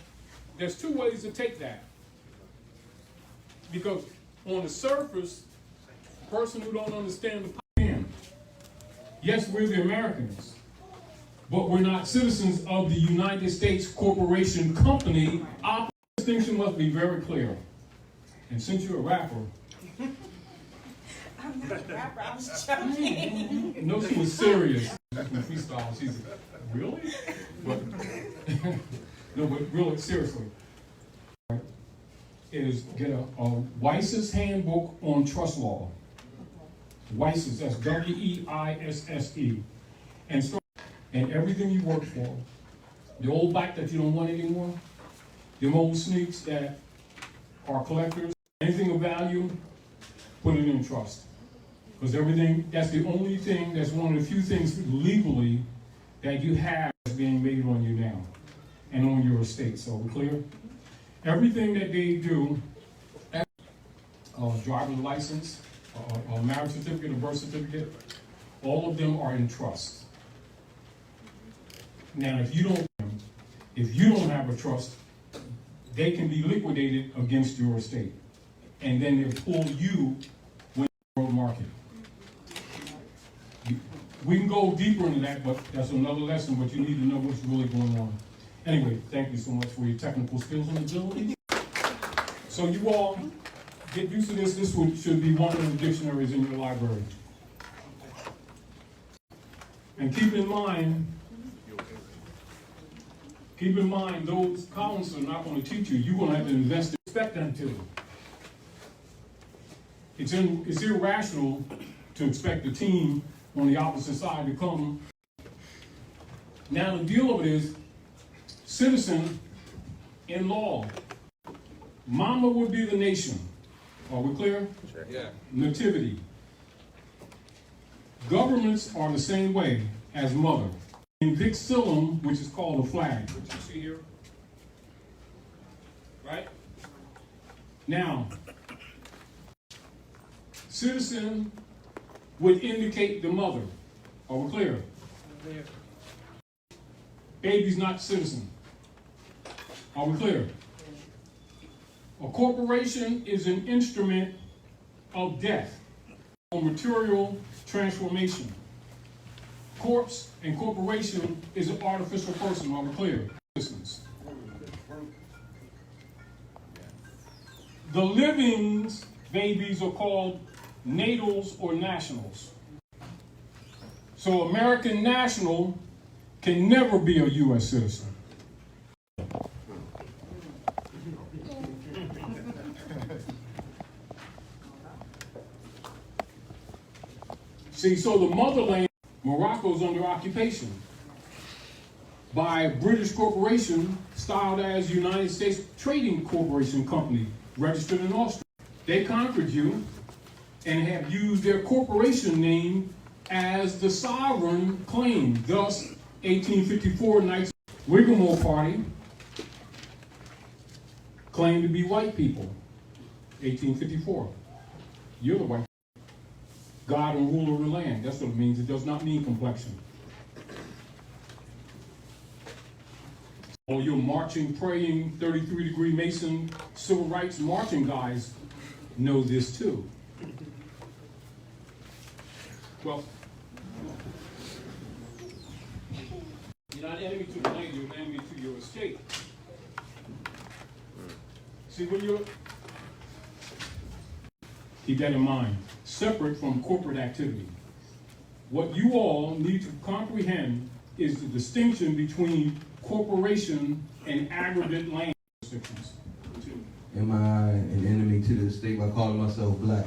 Speaker 1: there's two ways to take that. Because on the surface, person who don't understand the plan, yes, we're the Americans, but we're not citizens of the United States Corporation Company. Our distinction must be very clear. And since you're a rapper,
Speaker 8: I'm not a rapper, I was joking.
Speaker 1: no, she was serious. Freestyle, she's really? But, no, but really, seriously. Is get a Weiss's Handbook on Trust Law. Weiss's, that's W-E-I-S-S-E. And start, and everything you work for, the old bike that you don't want anymore, the old sneaks that are collectors, anything of value, put it in trust. Because everything, that's the only thing, that's one of the few things legally that you have that's being made on you now and on your estate. So we're clear? Everything that they do, driver's license, a marriage certificate, a birth certificate, all of them are in trust. Now, if you don't have a trust, they can be liquidated against your estate, and then they pull you when the road market. We can go deeper into that, but that's another lesson. But you need to know what's really going on. Anyway, thank you so much for your technical skills and ability. So you all get used to this. This should be one of the dictionaries in your library. And keep in mind, those columns are not going to teach you. You're going to have to invest to expect them to. It's irrational to expect the team on the opposite side to come. Now the deal of it is, citizen in law. Mama would be the nation. Are we clear?
Speaker 2: Sure. Yeah.
Speaker 1: Nativity. Governments are the same way as mother. In vixillum, which is called a flag, which you see here, right? Now, citizen would indicate the mother. Are we clear? Baby's not citizen. Are we clear? A corporation is an instrument of death or material transformation. Corpse and corporation is an artificial person. Are we clear? The living's babies are called natals or nationals. So American national can never be a U.S. citizen. See, so the motherland, Morocco's under occupation by a British corporation styled as United States Trading Corporation Company, registered in Austria. They conquered you and have used their corporation name as the sovereign claim. Thus, 1854 Knights Whiggamore Party claimed to be white people. 1854. You're the white. God and ruler of the land. That's what it means. It does not mean complexion. All your marching, praying, 33-degree Mason, civil rights marching guys know this too. Well, you're not enemy to the land, you're an enemy to your estate. See, when you're, keep that in mind, separate from corporate activity. What you all need to comprehend is the distinction between corporation and aggregate land restrictions.
Speaker 4: Am I an enemy to the state by calling myself black?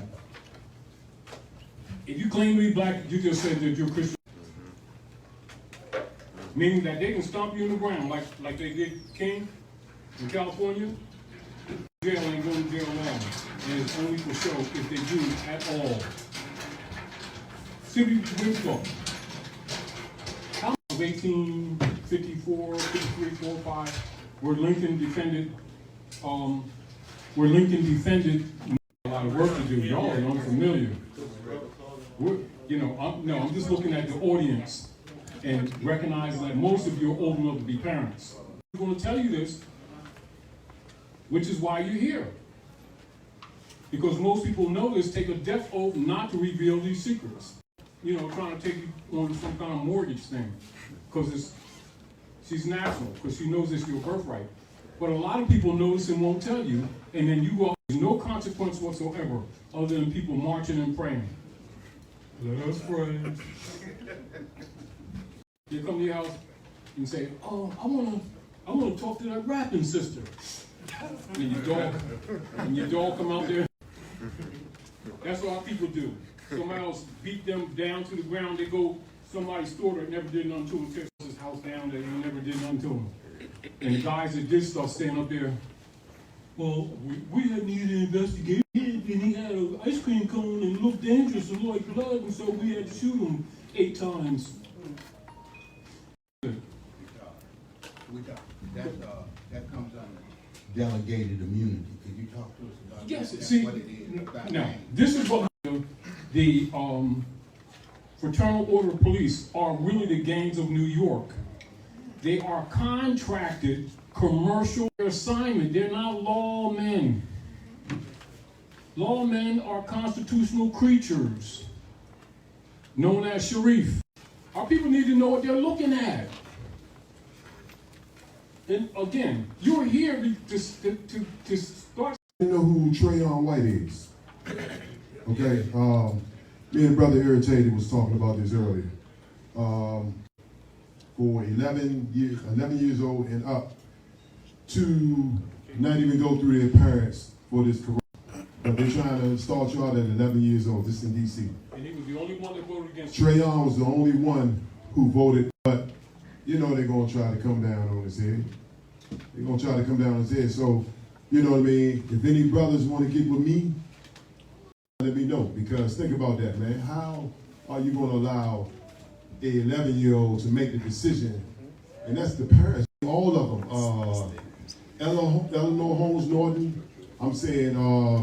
Speaker 1: If you claim to be black, you just said that you're Christian. Meaning that they can stomp you in the ground like they did King in California. Jail ain't going to jail long. And it's only for show if they do at all. City Winslow. How much of 1854, 53, 4, 5, where Lincoln defended, a lot of work to do. Y'all are unfamiliar. I'm just looking at the audience and recognizing that most of you are old enough to be parents. I'm going to tell you this, which is why you're here. Because most people know this, take a death oath not to reveal these secrets. Trying to take you on some kind of mortgage thing. Because she's national, because she knows it's your birthright. But a lot of people know this and won't tell you, and then you go, there's no consequence whatsoever other than people marching and praying. Let us pray. You come to your house and say, oh, I wanna talk to that rapping sister. And your dog come out there. That's what our people do. Somebody else beat them down to the ground. They go, somebody's store that never did nothing to them, tears his house down that he never did nothing to them. And the guys that did stuff stand up there. Well, we had needed an investigation, and he had an ice cream cone and looked dangerous and like blood, and so we had to shoot him 8 times.
Speaker 10: That comes under delegated immunity. Could you talk to us about
Speaker 1: Yes,
Speaker 10: that?
Speaker 1: see,
Speaker 10: What it is?
Speaker 1: now, this is what the Fraternal Order of Police are really the gangs of New York. They are contracted commercial assignment. They're not lawmen. Lawmen are constitutional creatures, known as Sharif. Our people need to know what they're looking at. And again, you're here to start.
Speaker 5: You know who Trayon White is? Okay, me and Brother Irritated was talking about this earlier. For 11 years old and up, to not even go through their parents for this corruption. They're trying to start you out at 11 years old. This in D.C.
Speaker 1: And he was the only one that voted against.
Speaker 5: Trayon was the only one who voted, but they're going to try to come down on his head. They're going to try to come down on his head. So, you know what I mean? If any brothers want to get with me, let me know. Because think about that, man. How are you going to allow a 11-year-old to make the decision? And that's the parents, all of them. Eleanor Holmes Norton, I'm saying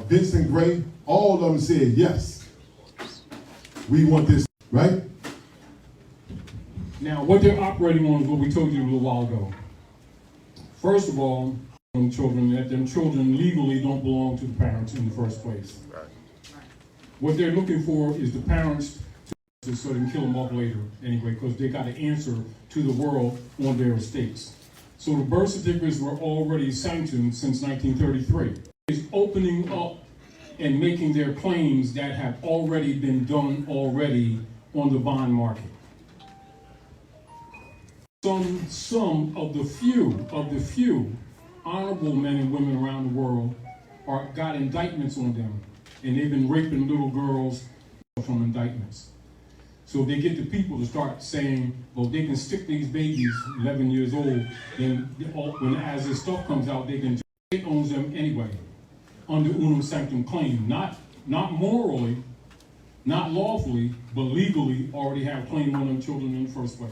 Speaker 5: Vincent Gray, all of them said yes. We want this, right?
Speaker 1: Now, what they're operating on is what we told you a little while ago. First of all, children legally don't belong to the parents in the first place. Right. What they're looking for is the parents so they can kill them off later anyway, because they got to answer to the world on their estates. So the birth certificates were already sanctioned since 1933. It's opening up and making their claims that have already been done on the bond market. Some of the few honorable men and women around the world got indictments on them, and they've been raping little girls from indictments. So they get the people to start saying, well, they can stick these babies 11 years old, then as this stuff comes out, the state owns them anyway, under unum sanctum claim, not morally, not lawfully, but legally already have claim on them children in the first place.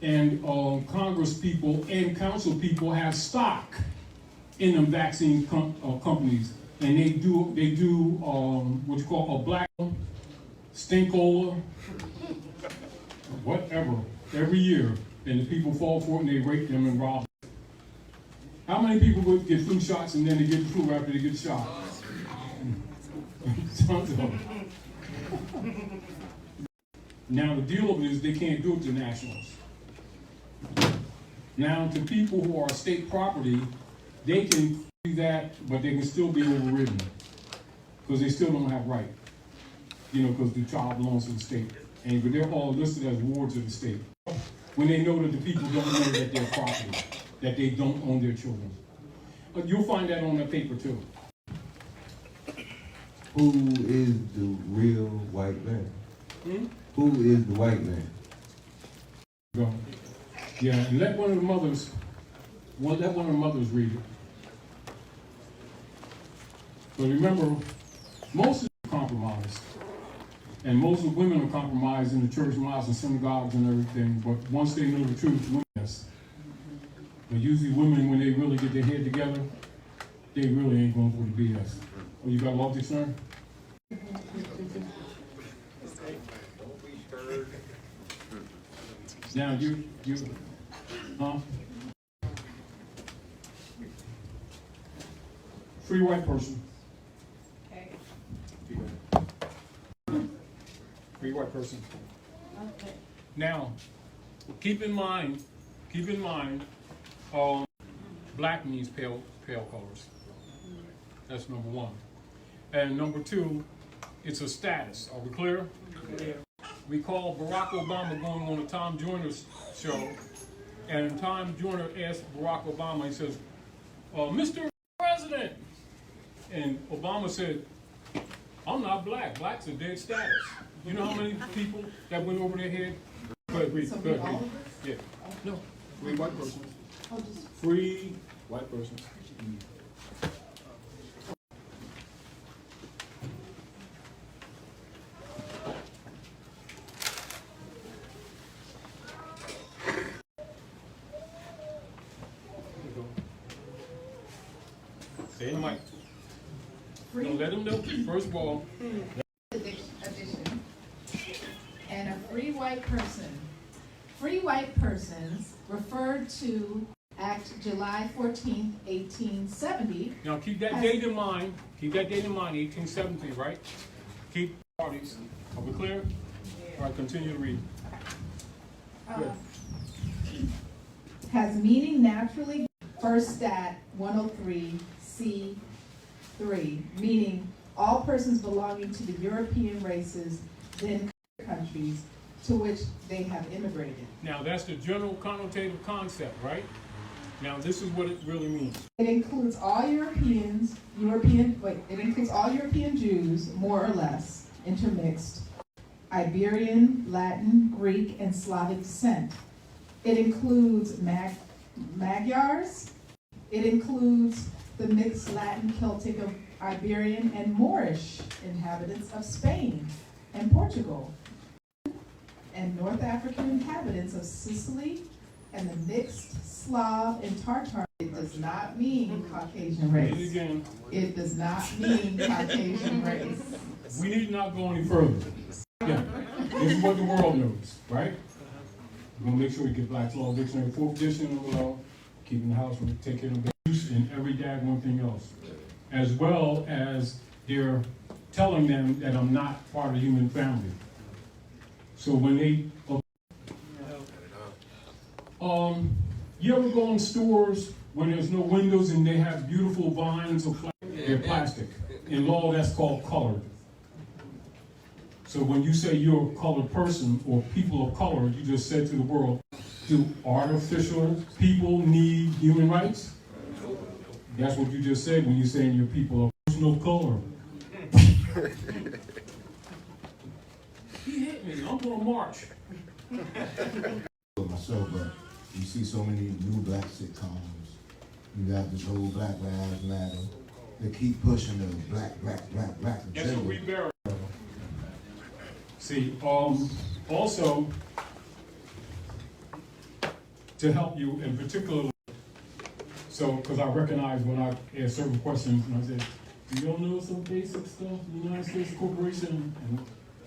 Speaker 1: And Congress people and council people have stock in them vaccine companies, and they do what you call a black stinkola, whatever, every year, and the people fall for it and they rape them and rob them. How many people would get flu shots and then they get the flu after they get shot? Tons of them. Now the deal of it is they can't do it to nationals. Now to people who are state property, they can do that, but they can still be overridden because they still don't have right. Because the child belongs to the state, but they're all listed as wards of the state. When they know that the people don't know that they're property, that they don't own their children. You'll find that on that paper too.
Speaker 4: Who is the real white man? Who is the white man?
Speaker 1: Go. Yeah, and let one of the mothers read it. But remember, most of them are compromised. And most of the women are compromised in the church, mosques, and synagogues and everything. But once they know the truth, yes. But usually women, when they really get their head together, they really ain't going for the BS. Oh, you got a law dictionary? Now you, huh? Free white person.
Speaker 7: Okay.
Speaker 1: Free white person.
Speaker 7: Okay.
Speaker 1: Now, keep in mind, black means pale colors. That's number one. And number two, it's a status. Are we clear? Clear. We call Barack Obama going on a Tom Joyner's show, and Tom Joyner asked Barack Obama, he says, Mr. President, and Obama said, I'm not black. Black's a dead status. You know how many people that went over their head? Go ahead, read. Go ahead, read. Yeah. No. Free white person. Free white person. Say the mic. So let them know, first of all.
Speaker 11: Addition. And a free white person. Free white persons referred to Act July 14th, 1870.
Speaker 1: Now keep that date in mind. Keep that date in mind, 1870, right? Keep parties. Are we clear? All right, continue to read.
Speaker 11: Has meaning naturally. First Stat 103C3, meaning all persons belonging to the European races, then countries to which they have immigrated.
Speaker 1: Now that's the general connotative concept, right? Now this is what it really means.
Speaker 11: It includes all Europeans, it includes all European Jews, more or less, intermixed, Iberian, Latin, Greek, and Slavic descent. It includes Magyars. It includes the mixed Latin, Celtic, Iberian, and Moorish inhabitants of Spain and Portugal, and North African inhabitants of Sicily, and the mixed Slav and Tartar. It does not mean Caucasian race.
Speaker 1: Read it again.
Speaker 11: It does not mean Caucasian race.
Speaker 1: We need not go any further. Yeah. This is what the world knows, right? We're gonna make sure we get Black's Law Dictionary, 4th edition of the law, keeping the house from taking of the use and every daggone thing else. As well as they're telling them that I'm not part of the human family. So when they, you ever go in stores where there's no windows and they have beautiful vines of they're plastic. In law, that's called colored. So when you say you're a colored person or people of color, you just said to the world, do artificial people need human rights? That's what you just said when you're saying you're people of personal color. He hit me, I'm gonna march.
Speaker 10: Myself, but you see so many new black sitcoms. You got this whole Black Lives Matter. They keep pushing the black
Speaker 1: That's
Speaker 10: agenda.
Speaker 1: what we bear. See, also, to help you in particular, So, because I recognize when I ask certain questions, and I said, "Do you all know some basic stuff? The United States Corporation,"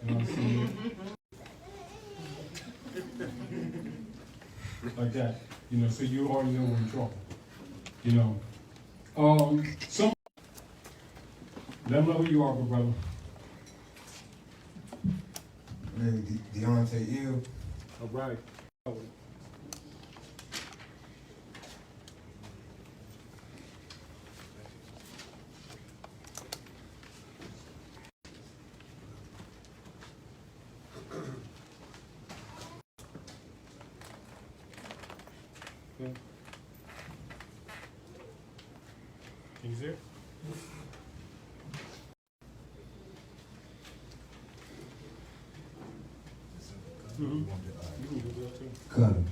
Speaker 1: and I see like that, so you already know we're in trouble, So, let me know who you are, good brother.
Speaker 10: Maybe Deontay Hill.
Speaker 1: All right. He's there?
Speaker 4: Color.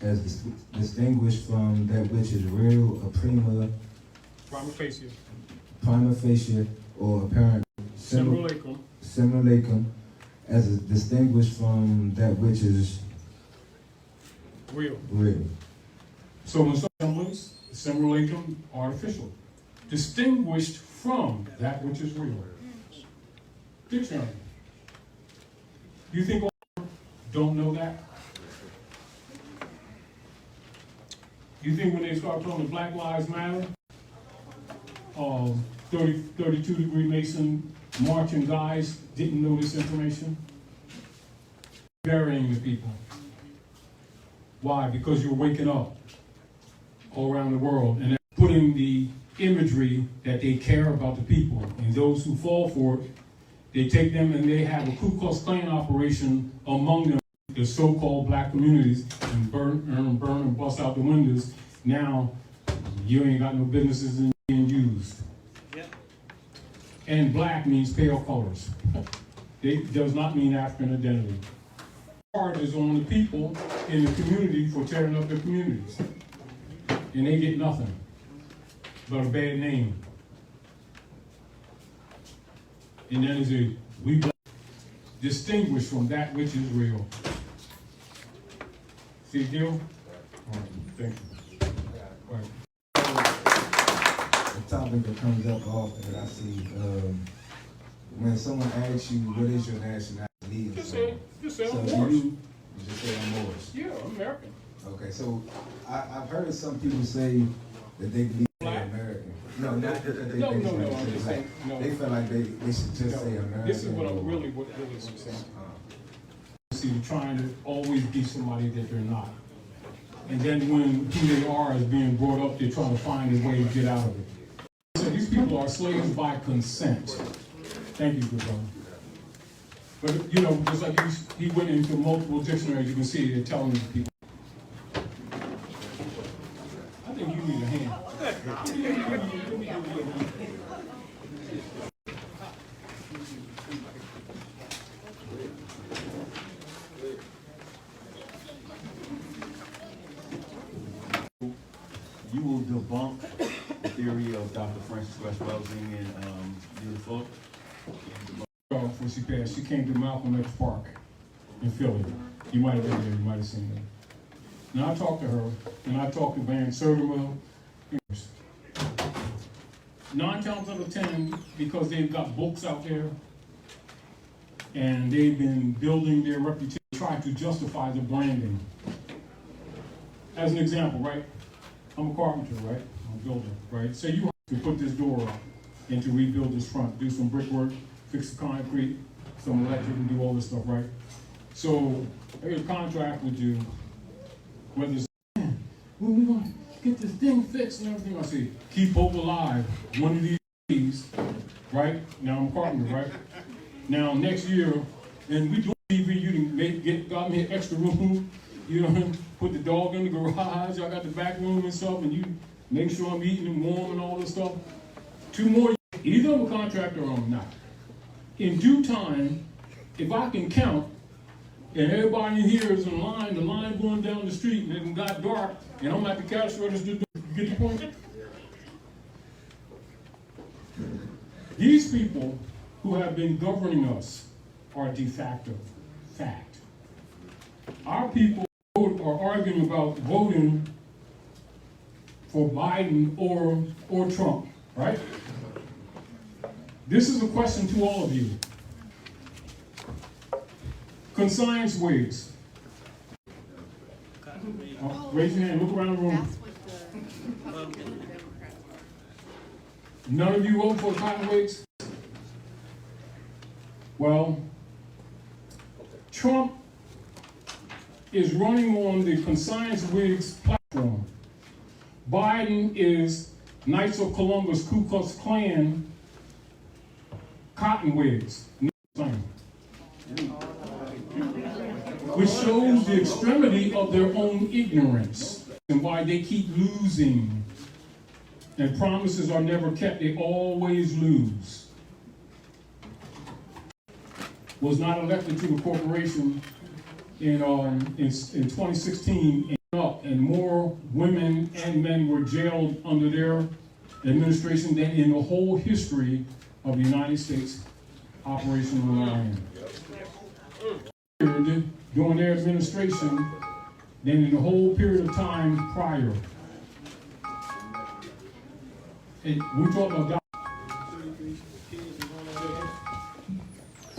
Speaker 4: As distinguished from that which is real, a
Speaker 1: Prima facie
Speaker 4: or apparent simulacrum, as distinguished from that which is
Speaker 1: real.
Speaker 4: real.
Speaker 1: So in some semblance, simulacrum, artificial. Distinguished from that which is real. Dictionary. You think all don't know that? You think when they start talking Black Lives Matter, 32-degree Mason marching guys didn't know this information? Burying the people. Why? Because you're waking up all around the world and putting the imagery that they care about the people. And those who fall for it, they take them and they have a Ku Klux Klan operation among them, the so-called black communities, and burn and bust out the windows. Now, you ain't got no businesses in being used. Yep. And black means pale colors. It does not mean African identity. Part is on the people in the community for tearing up their communities. And they get nothing but a bad name. And then is a we black, distinguished from that which is real. See the deal? Thank you. Right.
Speaker 10: The topic that comes up often that I see, when someone asks you, what is your nationality?
Speaker 1: Just say I'm
Speaker 10: so
Speaker 1: Moorish.
Speaker 10: you just say I'm Moorish.
Speaker 1: Yeah, I'm American.
Speaker 10: Okay, so I've heard some people say that they believe they're American. No, not that they
Speaker 1: No,
Speaker 10: think
Speaker 1: I'm
Speaker 10: they're
Speaker 1: just
Speaker 10: like,
Speaker 1: saying, no.
Speaker 10: they feel like they should just say American.
Speaker 1: This is what I'm really saying. See, you're trying to always be somebody that they're not. And then when who they are is being brought up, they're trying to find a way to get out of it. So these people are slaves by consent. Thank you, good brother. But, just like he went into multiple dictionaries, you can see they're telling these people. I think you need a hand.
Speaker 12: You will debunk the theory of Dr. Frances West Welsing and Beautiful.
Speaker 1: When she passed, she came to Malcolm X Park in Philly. You might have been there, you might have seen her. And I talked to her, and I talked to Van Serdermill. 9 times out of 10, because they've got books out there, and they've been building their reputation, trying to justify the branding. As an example, right? I'm a carpenter, right? I'm a builder, right? Say you want to put this door up and to rebuild this front, do some brickwork, fix the concrete, some electric, and do all this stuff, right? So, I get a contract with you, whether it's, well, we're going to get this thing fixed and everything. I say, keep hope alive. One of these days, right? Now I'm a carpenter, right? Now next year, and we do TV, you can got me an extra room, put the dog in the garage, I got the back room and stuff, and you make sure I'm eating and warm and all this stuff. 2 more, either I'm a contractor or I'm not. In due time, if I can count, and everybody in here is in line, the line going down the street, and it got dark, and I'm at the cash register, you get the point? These people who have been governing us are de facto fact. Our people are arguing about voting for Biden or Trump, right? This is a question to all of you. Conscience wigs. Raise your hand, look around the room. None of you vote for cotton wigs? Well, Trump is running on the Conscience Wigs platform. Biden is Knights of Columbus, Ku Klux Klan, cotton wigs. Which shows the extremity of their own ignorance and why they keep losing. And promises are never kept, they always lose. Was not elected to a corporation in 2016, and more women and men were jailed under their administration than in the whole history of the United States Operation Lion. During their administration than in the whole period of time prior. And we talk about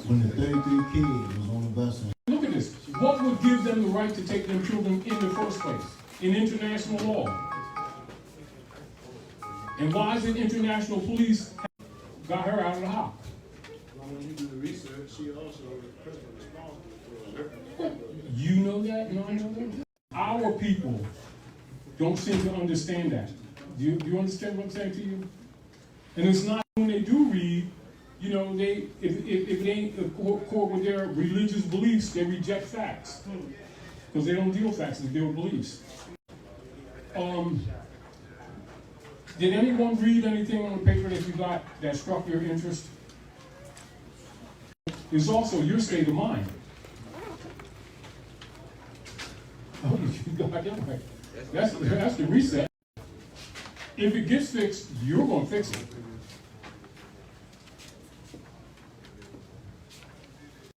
Speaker 10: When the 33 kids was on the bus.
Speaker 1: Look at this. What would give them the right to take them children in the first place? In international law. And why is it international police got her out of the house?
Speaker 13: When you do the research, she also was principal responsible for her.
Speaker 1: You know that? No, I know that. Our people don't seem to understand that. Do you understand what I'm saying to you? And it's not when they do read, you know, if they ain't accord with their religious beliefs, they reject facts. Because they don't deal with facts, they deal with beliefs. Did anyone read anything on the paper that you got that struck your interest? It's also your state of mind. Oh, you got that right. That's the reset. If it gets fixed, you're going to fix it.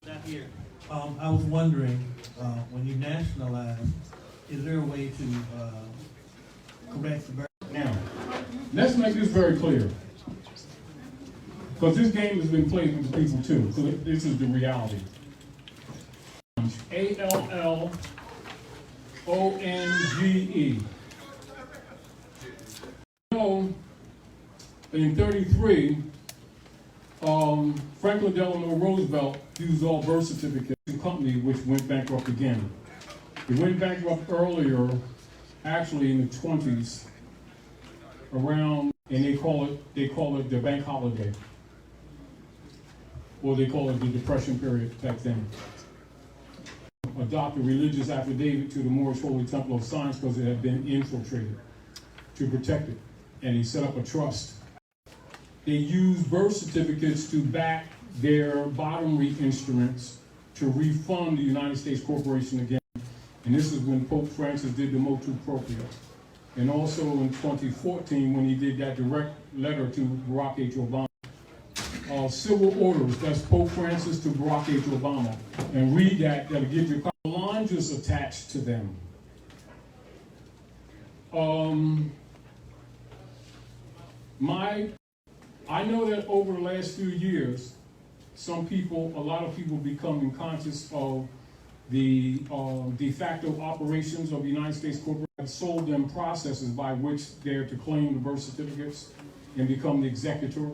Speaker 6: Not here. I was wondering, when you nationalize, is there a way to correct the burden?
Speaker 1: Now, let's make this very clear. Because this game has been played with people too. So this is the reality. ALLONGE. You know, in 33, Franklin Delano Roosevelt used all birth certificates in a company which went bankrupt again. It went bankrupt earlier, actually in the 20s, around, and they call it the bank holiday. Or they call it the Depression period back then. Adopt a religious affidavit to the Moorish Holy Temple of Science because it had been infiltrated to protect it. And he set up a trust. They used birth certificates to back their bottomry instruments to refund the United States Corporation again. And this is when Pope Francis did the motu proprio. And also in 2014 when he did that direct letter to Barack H. Obama. Civil orders, that's Pope Francis to Barack H. Obama. And read that, that'll give you longes attached to them. I know that over the last few years, a lot of people becoming conscious of the de facto operations of the United States Corporation have sold them processes by which they're to claim the birth certificates and become the executor,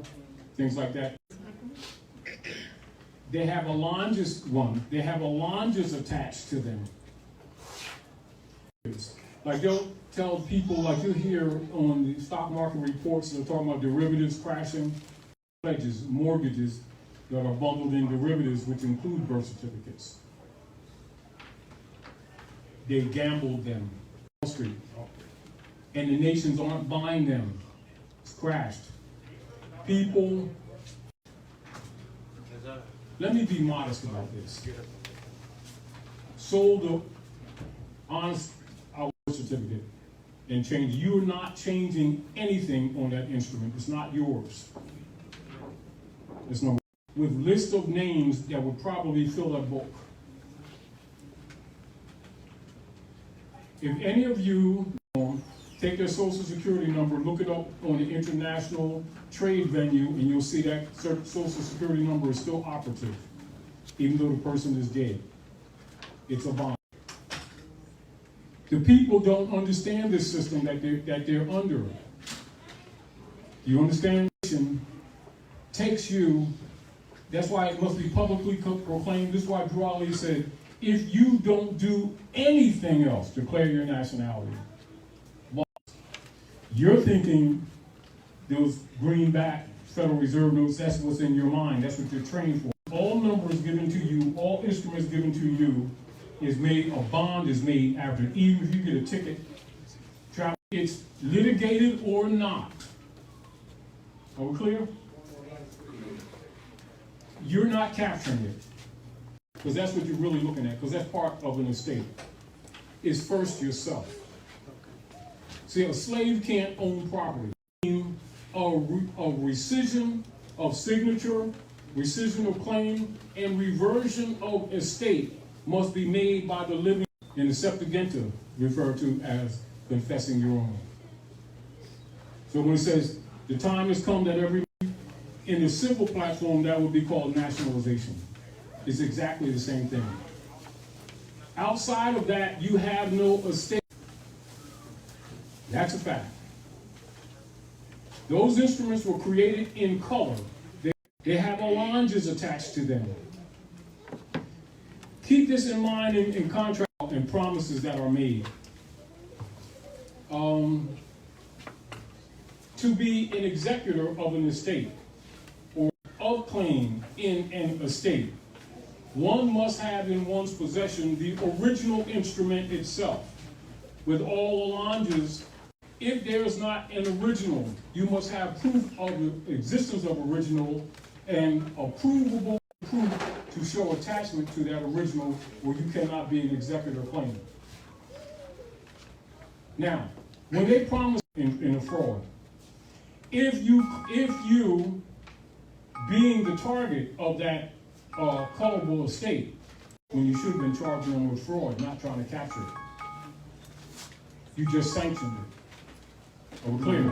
Speaker 1: things like that. They have they have allonges attached to them. Like they'll tell people, like you'll hear on the stock market reports, they're talking about derivatives crashing, pledges, mortgages that are bundled in derivatives, which include birth certificates. They gambled them, Wall Street, and the nations aren't buying them. It's crashed. People, let me be modest about this. Sold the honest birth certificate and change. You're not changing anything on that instrument. It's not yours. It's no. With list of names that would probably fill that book. If any of you Take their social security number, look it up on the international trade venue, and you'll see that social security number is still operative, even though the person is dead. It's a bond. The people don't understand this system that they're under. You understand? Takes you, that's why it must be publicly proclaimed. This is why Drew Ali said, if you don't do anything else, declare your nationality. You're thinking those greenback Federal Reserve notes, that's what's in your mind, that's what you're trained for. All numbers given to you, all instruments given to you is made, a bond is made after, even if you get a ticket, travel, it's litigated or not. Are we clear? You're not capturing it, because that's what you're really looking at, because that's part of an estate. Is first yourself. See, a slave can't own property. A rescission of signature, rescission of claim, and reversion of estate must be made by the living, in the Septuaginta, referred to as confessing your own. So when it says, the time has come that every, in the civil platform, that would be called nationalization. It's exactly the same thing. Outside of that, you have no estate. That's a fact. Those instruments were created in color. They have allonges attached to them. Keep this in mind in contrast and promises that are made. To be an executor of an estate or of claim in an estate, one must have in one's possession the original instrument itself, with all allonges. If there is not an original, you must have proof of the existence of original and a provable proof to show attachment to that original, or you cannot be an executor claim. Now, when they promise in a fraud, if you being the target of that culpable estate, when you should have been charging them with fraud, not trying to capture it, you just sanctioned it. Are we clear?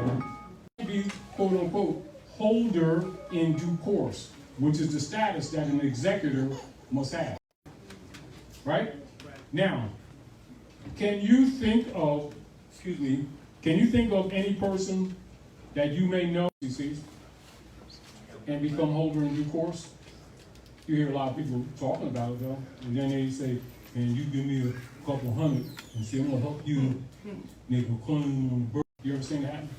Speaker 1: Be, quote unquote, holder in due course, which is the status that an executor must have. Right? Now, can you think of any person that you may know, and become holder in due course? You hear a lot of people talking about it though, and then they say, man, you give me a couple hundred and say, I'm gonna help you make a claim on the birth. You ever seen that happen?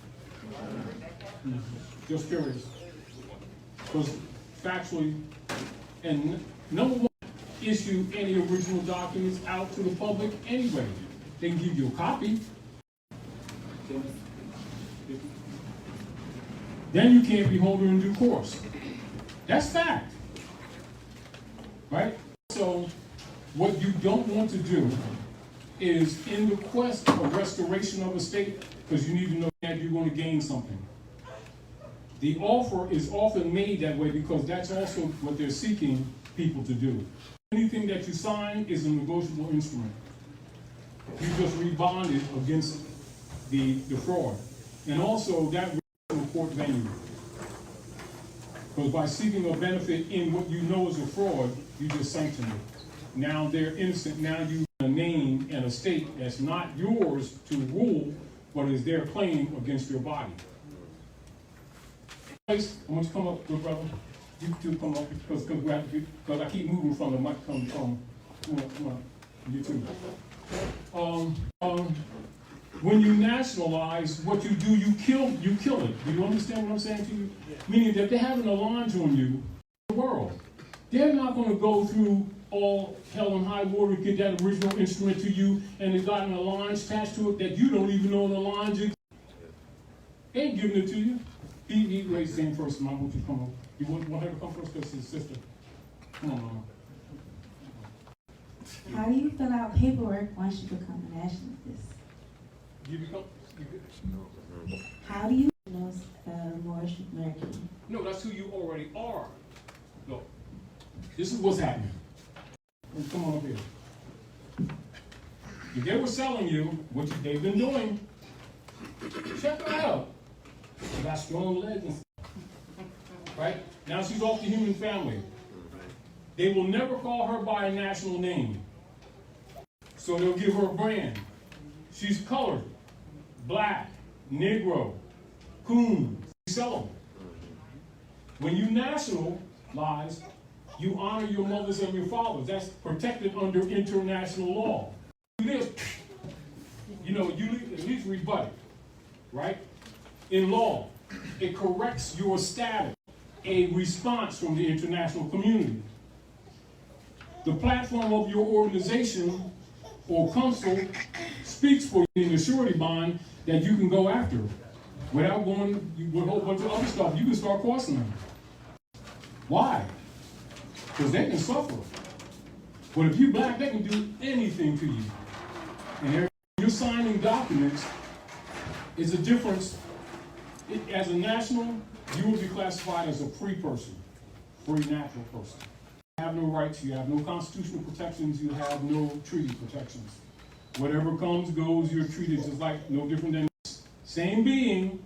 Speaker 1: Just curious. Because factually, and number one, issue any original documents out to the public anyway. They can give you a copy. Then you can't be holder in due course. That's fact. Right? So what you don't want to do is, in the quest for restoration of a state, because you need to know that you're going to gain something. The offer is often made that way because that's also what they're seeking people to do. Anything that you sign is a negotiable instrument. You just rebond it against the fraud. And also that court venue. Because by seeking a benefit in what you know is a fraud, you just sanction it. Now they're innocent. Now you have a name and a state that's not yours to rule, but is their claim against your body. I want you to come up, good brother. You two come up because I keep moving from the mic. Come on. You too. When you nationalize, what you do, you kill it. Do you understand what I'm saying to you? Yeah. Meaning that they're having a launch on you, the world. They're not going to go through all hell and high water to get that original instrument to you, and it's got an allonge attached to it that you don't even know the allonge is. They ain't giving it to you. He raised his hand first, and I want you to come on. You want her to come first because she's his sister. Come on, Mama.
Speaker 8: How do you fill out paperwork once you become a nationalist? How do you know Moorish American?
Speaker 1: No, that's who you already are. Look, this is what's happening. Come on up here. If they were selling you, what they've been doing, Check her out. She got strong legs and stuff. Right? Now she's off the human family. They will never call her by a national name. So they'll give her a brand. She's colored, black, Negro, coon, celebrate. When you nationalize, you honor your mothers and your fathers. That's protected under international law. Do this, you at least rebut it, right? In law, it corrects your status, a response from the international community. The platform of your organization or council speaks for you in the surety bond that you can go after without going with a whole bunch of other stuff. You can start crossing them. Why? Because they can suffer. But if you're black, they can do anything to you. And you're signing documents, is a difference. As a national, you will be classified as a free person, free natural person. You have no rights, you have no constitutional protections, you have no treaty protections. Whatever comes, goes, you're treated just like no different than same being,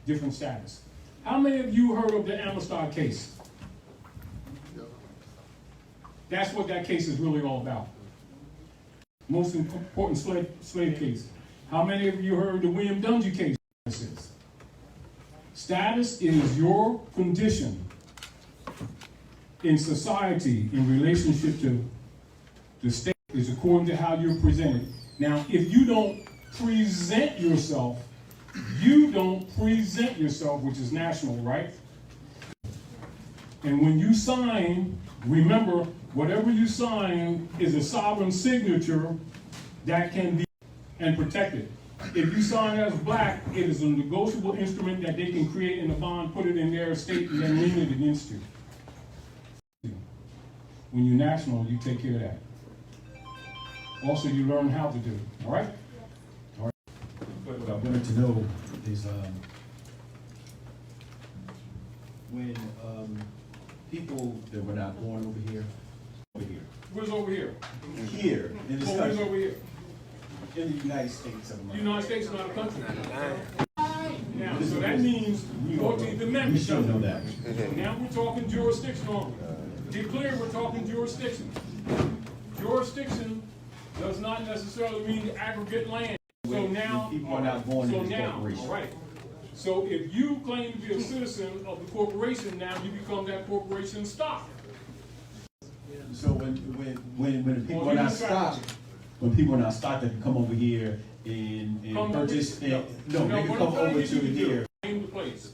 Speaker 1: different status. How many of you heard of the Amistad case? That's what that case is really all about. Most important slave case. How many of you heard the William Dungy case? Status is your condition in society in relationship to the state, is according to how you're presented. Now, if you don't present yourself, which is national, right? And when you sign, remember, whatever you sign is a sovereign signature that can be and protected. If you sign as black, it is a negotiable instrument that they can create in a bond, put it in their estate, and then lien it against you. When you're national, you take care of that. Also, you learn how to do it. All right? All right.
Speaker 12: What I wanted to know is when people that were not born over here.
Speaker 1: Where's over here?
Speaker 12: Here, in this
Speaker 1: Where's
Speaker 12: country.
Speaker 1: over here?
Speaker 12: In the United States of America.
Speaker 1: The United States is not a country. Now, so that means 14th Amendment.
Speaker 12: We should know that.
Speaker 1: So now we're talking jurisdiction only. Get clear, we're talking jurisdiction. Jurisdiction does not necessarily mean aggregate land. So now,
Speaker 12: people are not born in this corporation.
Speaker 1: All right. So if you claim to be a citizen of the corporation, now you become that corporation's stock.
Speaker 12: So when the people are not stock, when people are not stock, they can come over here and purchase. They can come over to here.
Speaker 1: Name the place.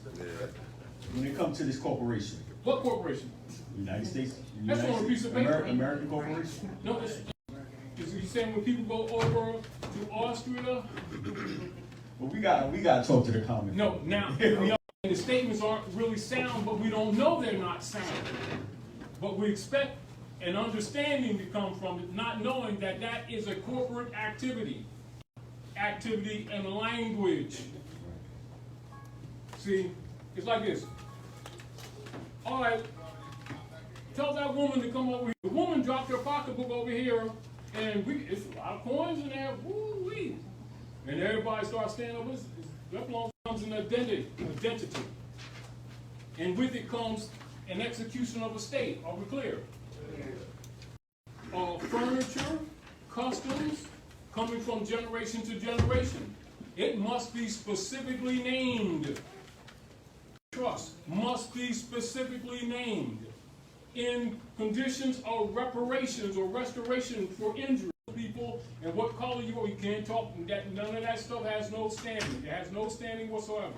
Speaker 12: When they come to this corporation.
Speaker 1: What corporation?
Speaker 12: United States.
Speaker 1: That's on a piece of paper.
Speaker 12: American corporation.
Speaker 1: No, is you saying when people go over to Austria?
Speaker 12: Well, we gotta talk to the common.
Speaker 1: No, now the statements aren't really sound, but we don't know they're not sound. But we expect an understanding to come from it, not knowing that that is a corporate activity and language. See, it's like this. All right, tell that woman to come over here. The woman dropped her pocketbook over here, and it's a lot of coins in there. Woo-wee. And everybody starts standing up. That becomes an identity. And with it comes an execution of a state. Are we clear? Furniture, customs, coming from generation to generation. It must be specifically named. Trust must be specifically named in conditions of reparations or restoration for injury. People and what color you are, you can't talk. None of that stuff has no standing. It has no standing whatsoever.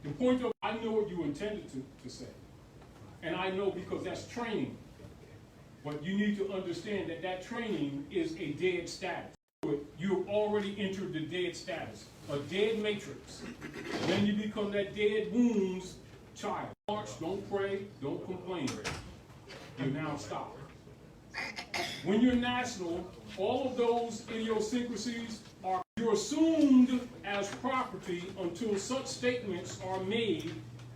Speaker 1: The point of, I know what you intended to say. And I know because that's training. But you need to understand that that training is a dead status. You've already entered the dead status, a dead matrix. Then you become that dead wounds child. March, don't pray, don't complain. You now stop. When you're national, all of those idiosyncrasies you're assumed as property until such statements are made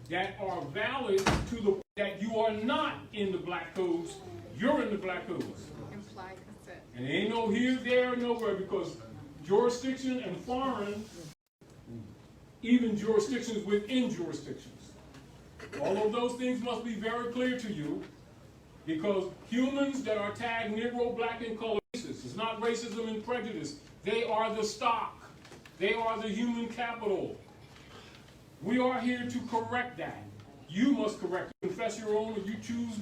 Speaker 1: that are valid to the that you are not in the black codes. You're in the black codes.
Speaker 7: Implied consent.
Speaker 1: And there ain't no here, there, or nowhere because jurisdiction and foreign even jurisdictions within jurisdictions. All of those things must be very clear to you, because humans that are tagged Negro, black, and colored racist, it's not racism and prejudice. They are the stock. They are the human capital. We are here to correct that. You must correct it. Confess your own, and you choose.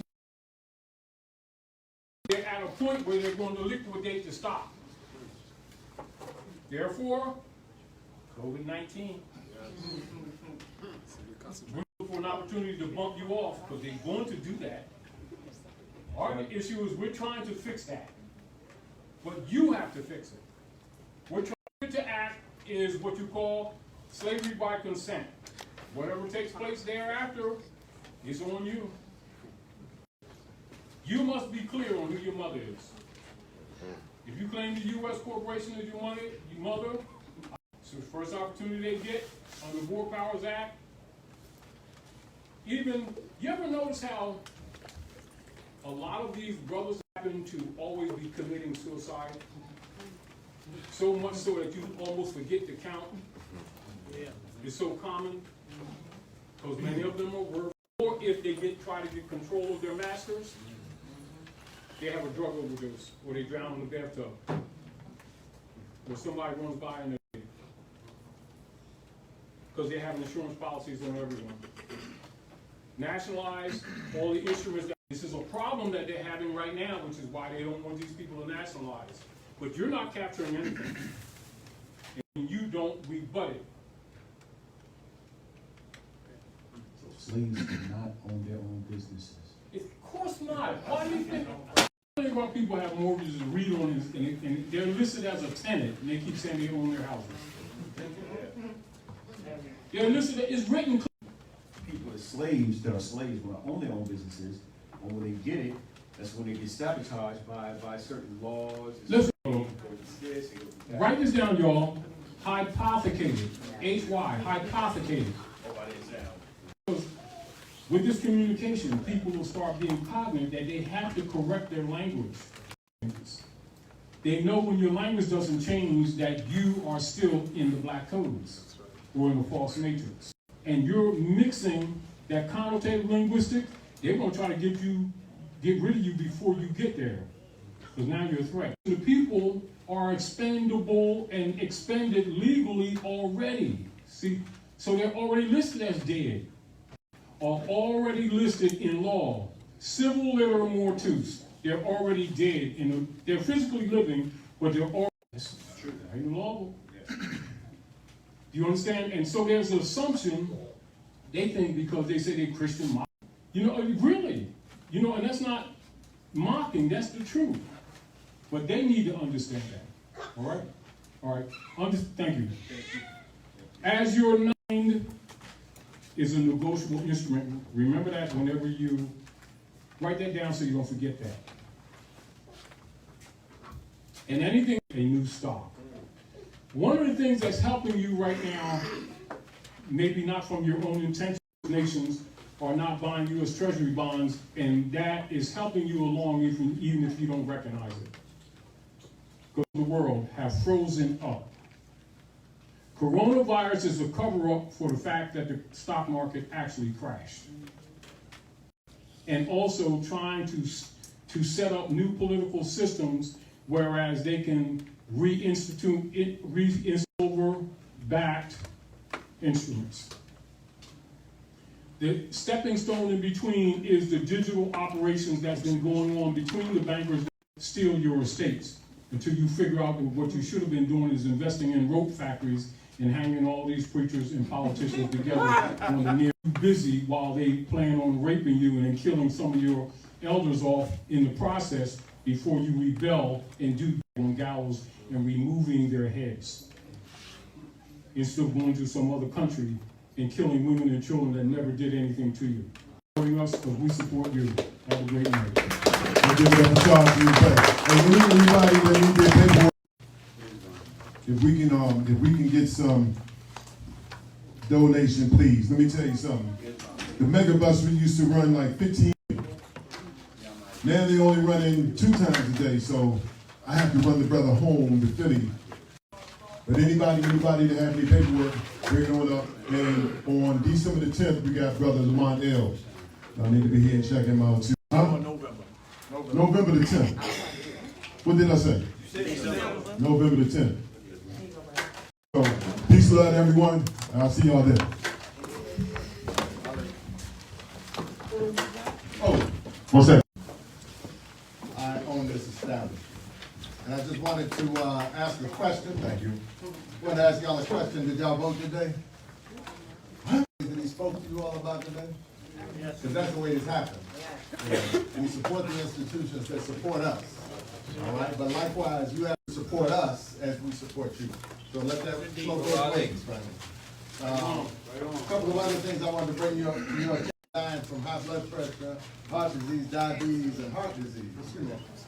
Speaker 1: They're at a point where they're going to liquidate the stock. Therefore, COVID-19. We look for an opportunity to bump you off, because they're going to do that. Our issue is we're trying to fix that. But you have to fix it. We're trying to act is what you call slavery by consent. Whatever takes place thereafter is on you. You must be clear on who your mother is. If you claim the U.S. corporation as your mother, it's the first opportunity they get under War Powers Act. Even, you ever notice how a lot of these brothers happen to always be committing suicide? So much so that you almost forget to count. Yeah. It's so common, because many of them are worth, or if they try to get control of their masters, they have a drug overdose, or they drown in the bathtub, or somebody runs by and they, because they have insurance policies on everyone. Nationalize all the instruments. This is a problem that they're having right now, which is why they don't want these people to nationalize. But you're not capturing anything, and you don't rebut it.
Speaker 12: So slaves do not own their own businesses.
Speaker 1: Of course not. Why do you think? About people have mortgages and read on this, and they're listed as a tenant, and they keep saying they own their houses. They're listed. It's written.
Speaker 12: People are slaves that are slaves want to own their own businesses, and when they get it, that's when they get sabotaged by certain laws.
Speaker 1: Listen, write this down, y'all. Hypothecated. H-Y. Hypothecated. With this communication, people will start being cognizant that they have to correct their language. They know when your language doesn't change that you are still in the black codes or in the false matrix. And you're mixing that connotative linguistic, they're going to try to get rid of you before you get there, because now you're a threat. The people are expendable and expended legally already. See, so they're already listed as dead, are already listed in law. Civil litera mortis, they're already dead. They're physically living, but they're already, that's true, that ain't lawful. Do you understand? And so there's an assumption, they think because they say they're Christian, really, and that's not mocking, that's the truth. But they need to understand that, all right? Thank you. As your mind is a negotiable instrument, remember that whenever you write that down so you don't forget that. And anything, a new stock. One of the things that's helping you right now, maybe not from your own intentions, nations are not buying U.S. Treasury bonds, and that is helping you along even if you don't recognize it. Because the world have frozen up. Coronavirus is a cover-up for the fact that the stock market actually crashed. And also trying to set up new political systems, whereas they can reinstitute silver-backed instruments. The stepping stone in between is the digital operations that's been going on between the bankers that steal your estates, until you figure out that what you should have been doing is investing in rope factories and hanging all these preachers and politicians together on the near busy while they plan on raping you and then killing some of your elders off in the process before you rebel and do on gallows and removing their heads. Instead of going to some other country and killing women and children that never did anything to you. Supporting us because we support you. Have a great night.
Speaker 5: We'll give it up to Charles real quick. And we need anybody that needs their paperwork. If we can get some donation, please. Let me tell you something. The mega bus we used to run like 15. Now they only run in 2 times a day, so I have to run the brother home to Philly But anybody that have any paperwork, bring it on up. And on December the 10th, we got Brother Lamont Ells. I need to be here and check him out too. Huh? November the 10th. What did I say? November the 10th. So, peace, love, everyone. I'll see y'all then. Oh, what's that?
Speaker 10: I own this establishment. And I just wanted to ask a question. Thank you. I want to ask y'all a question. Did y'all vote today? That he spoke to you all about today? Because that's the way this happens. We support the institutions that support us. All right? But likewise, you have to support us as we support you. So let that flow both ways, right? A couple of other things I wanted to bring you up. Dying from high blood pressure, heart disease, diabetes, and heart disease,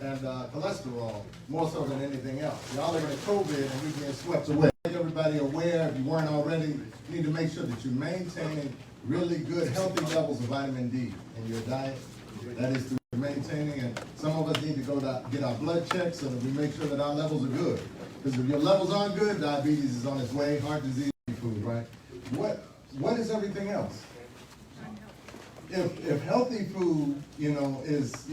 Speaker 10: and cholesterol, more so than anything else. Y'all are in COVID and we're being swept away. Make everybody aware, if you weren't already, you need to make sure that you maintain really good, healthy levels of vitamin D in your diet. That is through maintaining, and some of us need to go to get our blood checked so that we make sure that our levels are good. Because if your levels aren't good, diabetes is on its way, heart disease, food, right? What is everything else? If healthy food, is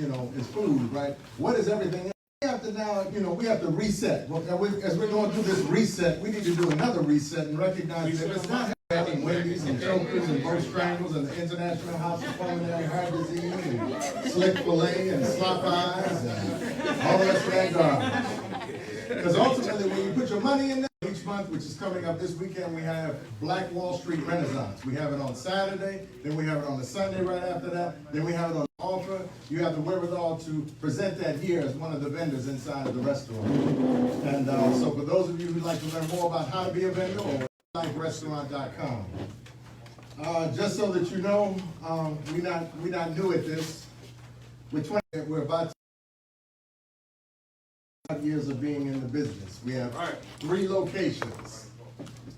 Speaker 10: food, right? What is everything else? We have to now, we have to reset. As we're going through this reset, we need to do another reset and recognize that it's not having Wendy's and chokers and bow strangles and the International House of Pulmonary Heart Disease and slick fillet and slop eyes and all the rest of that garbage. Because ultimately, when you put your money in there, each month, which is coming up this weekend, we have Black Wall Street Renaissance. We have it on Saturday, then we have it on the Sunday right after that, then we have it on the offer. You have the wherewithal to present that here as one of the vendors inside of the restaurant. And so for those of you who'd like to learn more about how to be a vendor, or liferestaurant.com. Just so that you know, we're not new at this. We're about 5 years of being in the business. We have 3 locations,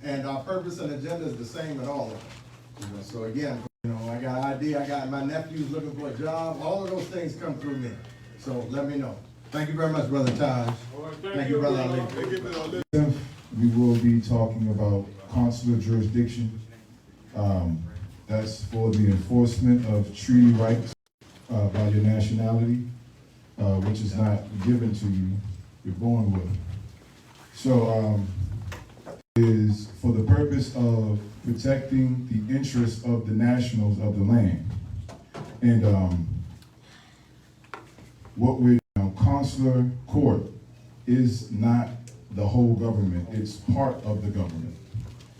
Speaker 10: and our purpose and agenda is the same at all of them. So again, I got ID, I got my nephews looking for a job. All of those things come through me. So let me know. Thank you very much, Brother Taj. Thank you, Brother Ali.
Speaker 14: We will be talking about consular jurisdiction. That's for the enforcement of treaty rights by your nationality, which is not given to you. You're born with. So is for the purpose of protecting the interests of the nationals of the land. And what we're consular court is not the whole government. It's part of the government.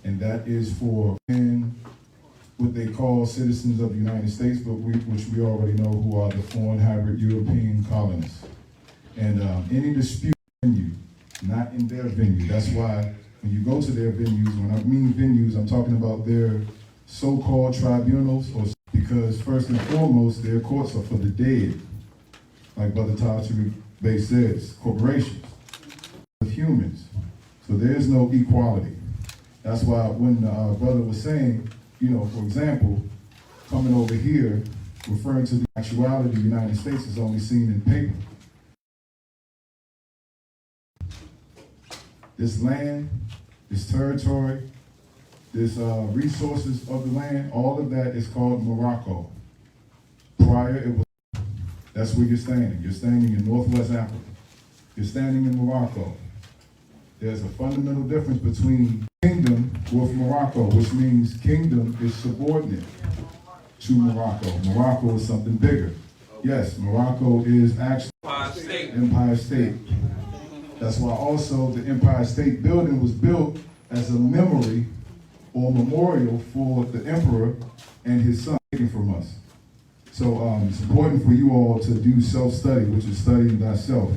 Speaker 14: And that is for what they call citizens of the United States, but which we already know who are the foreign hybrid European colonists. And any dispute venue, not in their venue. That's why when you go to their venues, when I mean venues, I'm talking about their so-called tribunals, or because first and foremost, their courts are for the dead. Like Brother Taj Tarik Bey says, corporations, of humans. So there is no equality. That's why when the brother was saying, for example, coming over here, referring to the actuality of the United States is only seen in paper. This land, this territory, this resources of the land, all of that is called Morocco. Prior, it was, that's where you're standing. You're standing in Northwest Africa. You're standing in Morocco. There's a fundamental difference between kingdom with Morocco, which means kingdom is subordinate to Morocco. Morocco is something bigger. Yes, Morocco is actually Empire State. That's why also the Empire State Building was built as a memory or memorial for the emperor and his son taken from us. So it's important for you all to do self-study, which is studying thyself.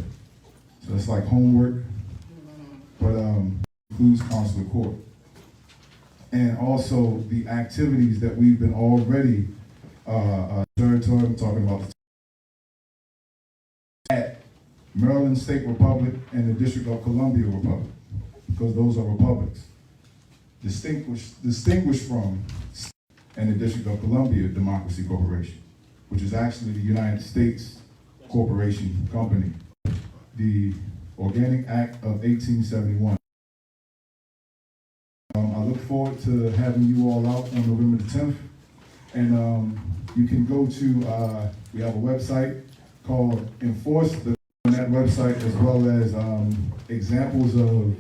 Speaker 14: So it's like homework, but includes consular court. And also the activities that we've been already territory, I'm talking about at Maryland State Republic and the District of Columbia Republic, because those are republics. Distinguished from and the District of Columbia Democracy Corporation, which is actually the United States Corporation Company. The Organic Act of 1871 forward to having you all out on November the 10th. And you can go to, we have a website called Enforce the, on that website, as well as examples of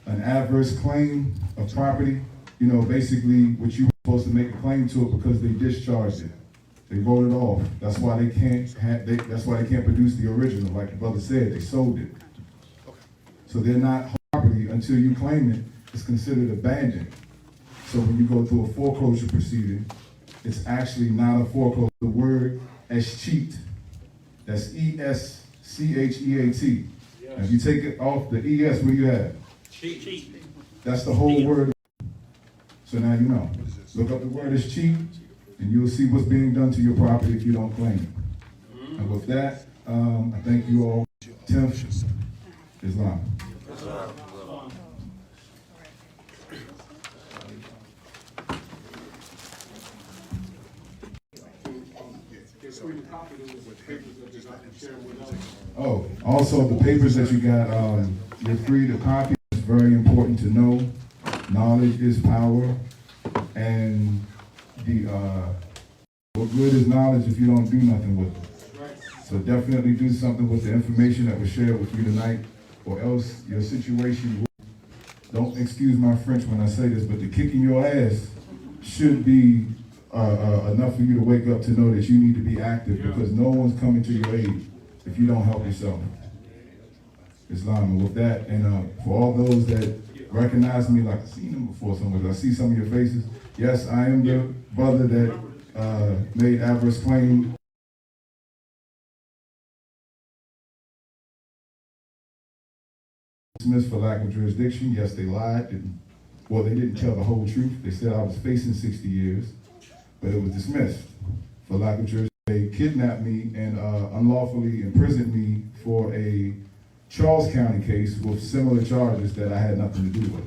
Speaker 14: an adverse claim of property. You know, basically what you were supposed to make a claim to it because they discharged it. They wrote it off. That's why they can't that's why they can't produce the original. Like the brother said, they sold it. So they're not property until you claim it. It's considered abandoned. So when you go through a foreclosure proceeding, it's actually not a foreclosure. The word escheat, that's E-S-C-H-E-A-T. If you take it off the E-S, what do you have?
Speaker 2: Cheat.
Speaker 14: That's the whole word. So now you know. Look up the word escheat, and you'll see what's being done to your property if you don't claim it. And with that, I thank you all. 10th, Islam. Oh, also the papers that you got, you're free to copy. It's very important to know. Knowledge is power, and what good is knowledge if you don't do nothing with it? So definitely do something with the information that was shared with you tonight, or else your situation, don't excuse my French when I say this, but the kicking your ass should be enough for you to wake up to know that you need to be active, because no one's coming to your aid if you don't help yourself. Islam. And with that, and for all those that recognize me, like I've seen them before somewhere, I see some of your faces. Yes, I am the brother that made adverse claim. Dismissed for lack of jurisdiction. Yes, they lied. Well, they didn't tell the whole truth. They said I was facing 60 years, but it was dismissed for lack of jurisdiction. They kidnapped me and unlawfully imprisoned me for a Charles County case with similar charges that I had nothing to do with.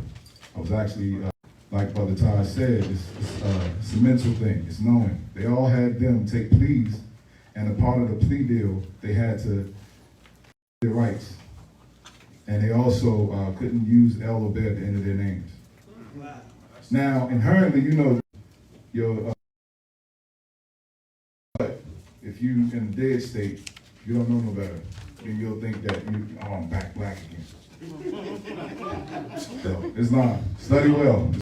Speaker 14: I was actually, like Brother Taj said, it's a mental thing. It's knowing. They all had them take pleas, and a part of the plea deal, they had to their rights. And they also couldn't use L or B at the end of their names. Now, inherently, you know, your but if you in a dead state, you don't know no better, then you'll think that I'm back black again. So, Islam, study well.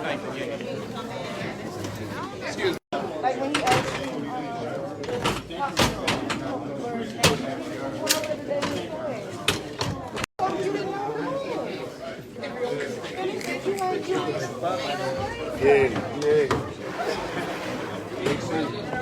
Speaker 7: Like when he asked you,
Speaker 13: Yeah, yeah.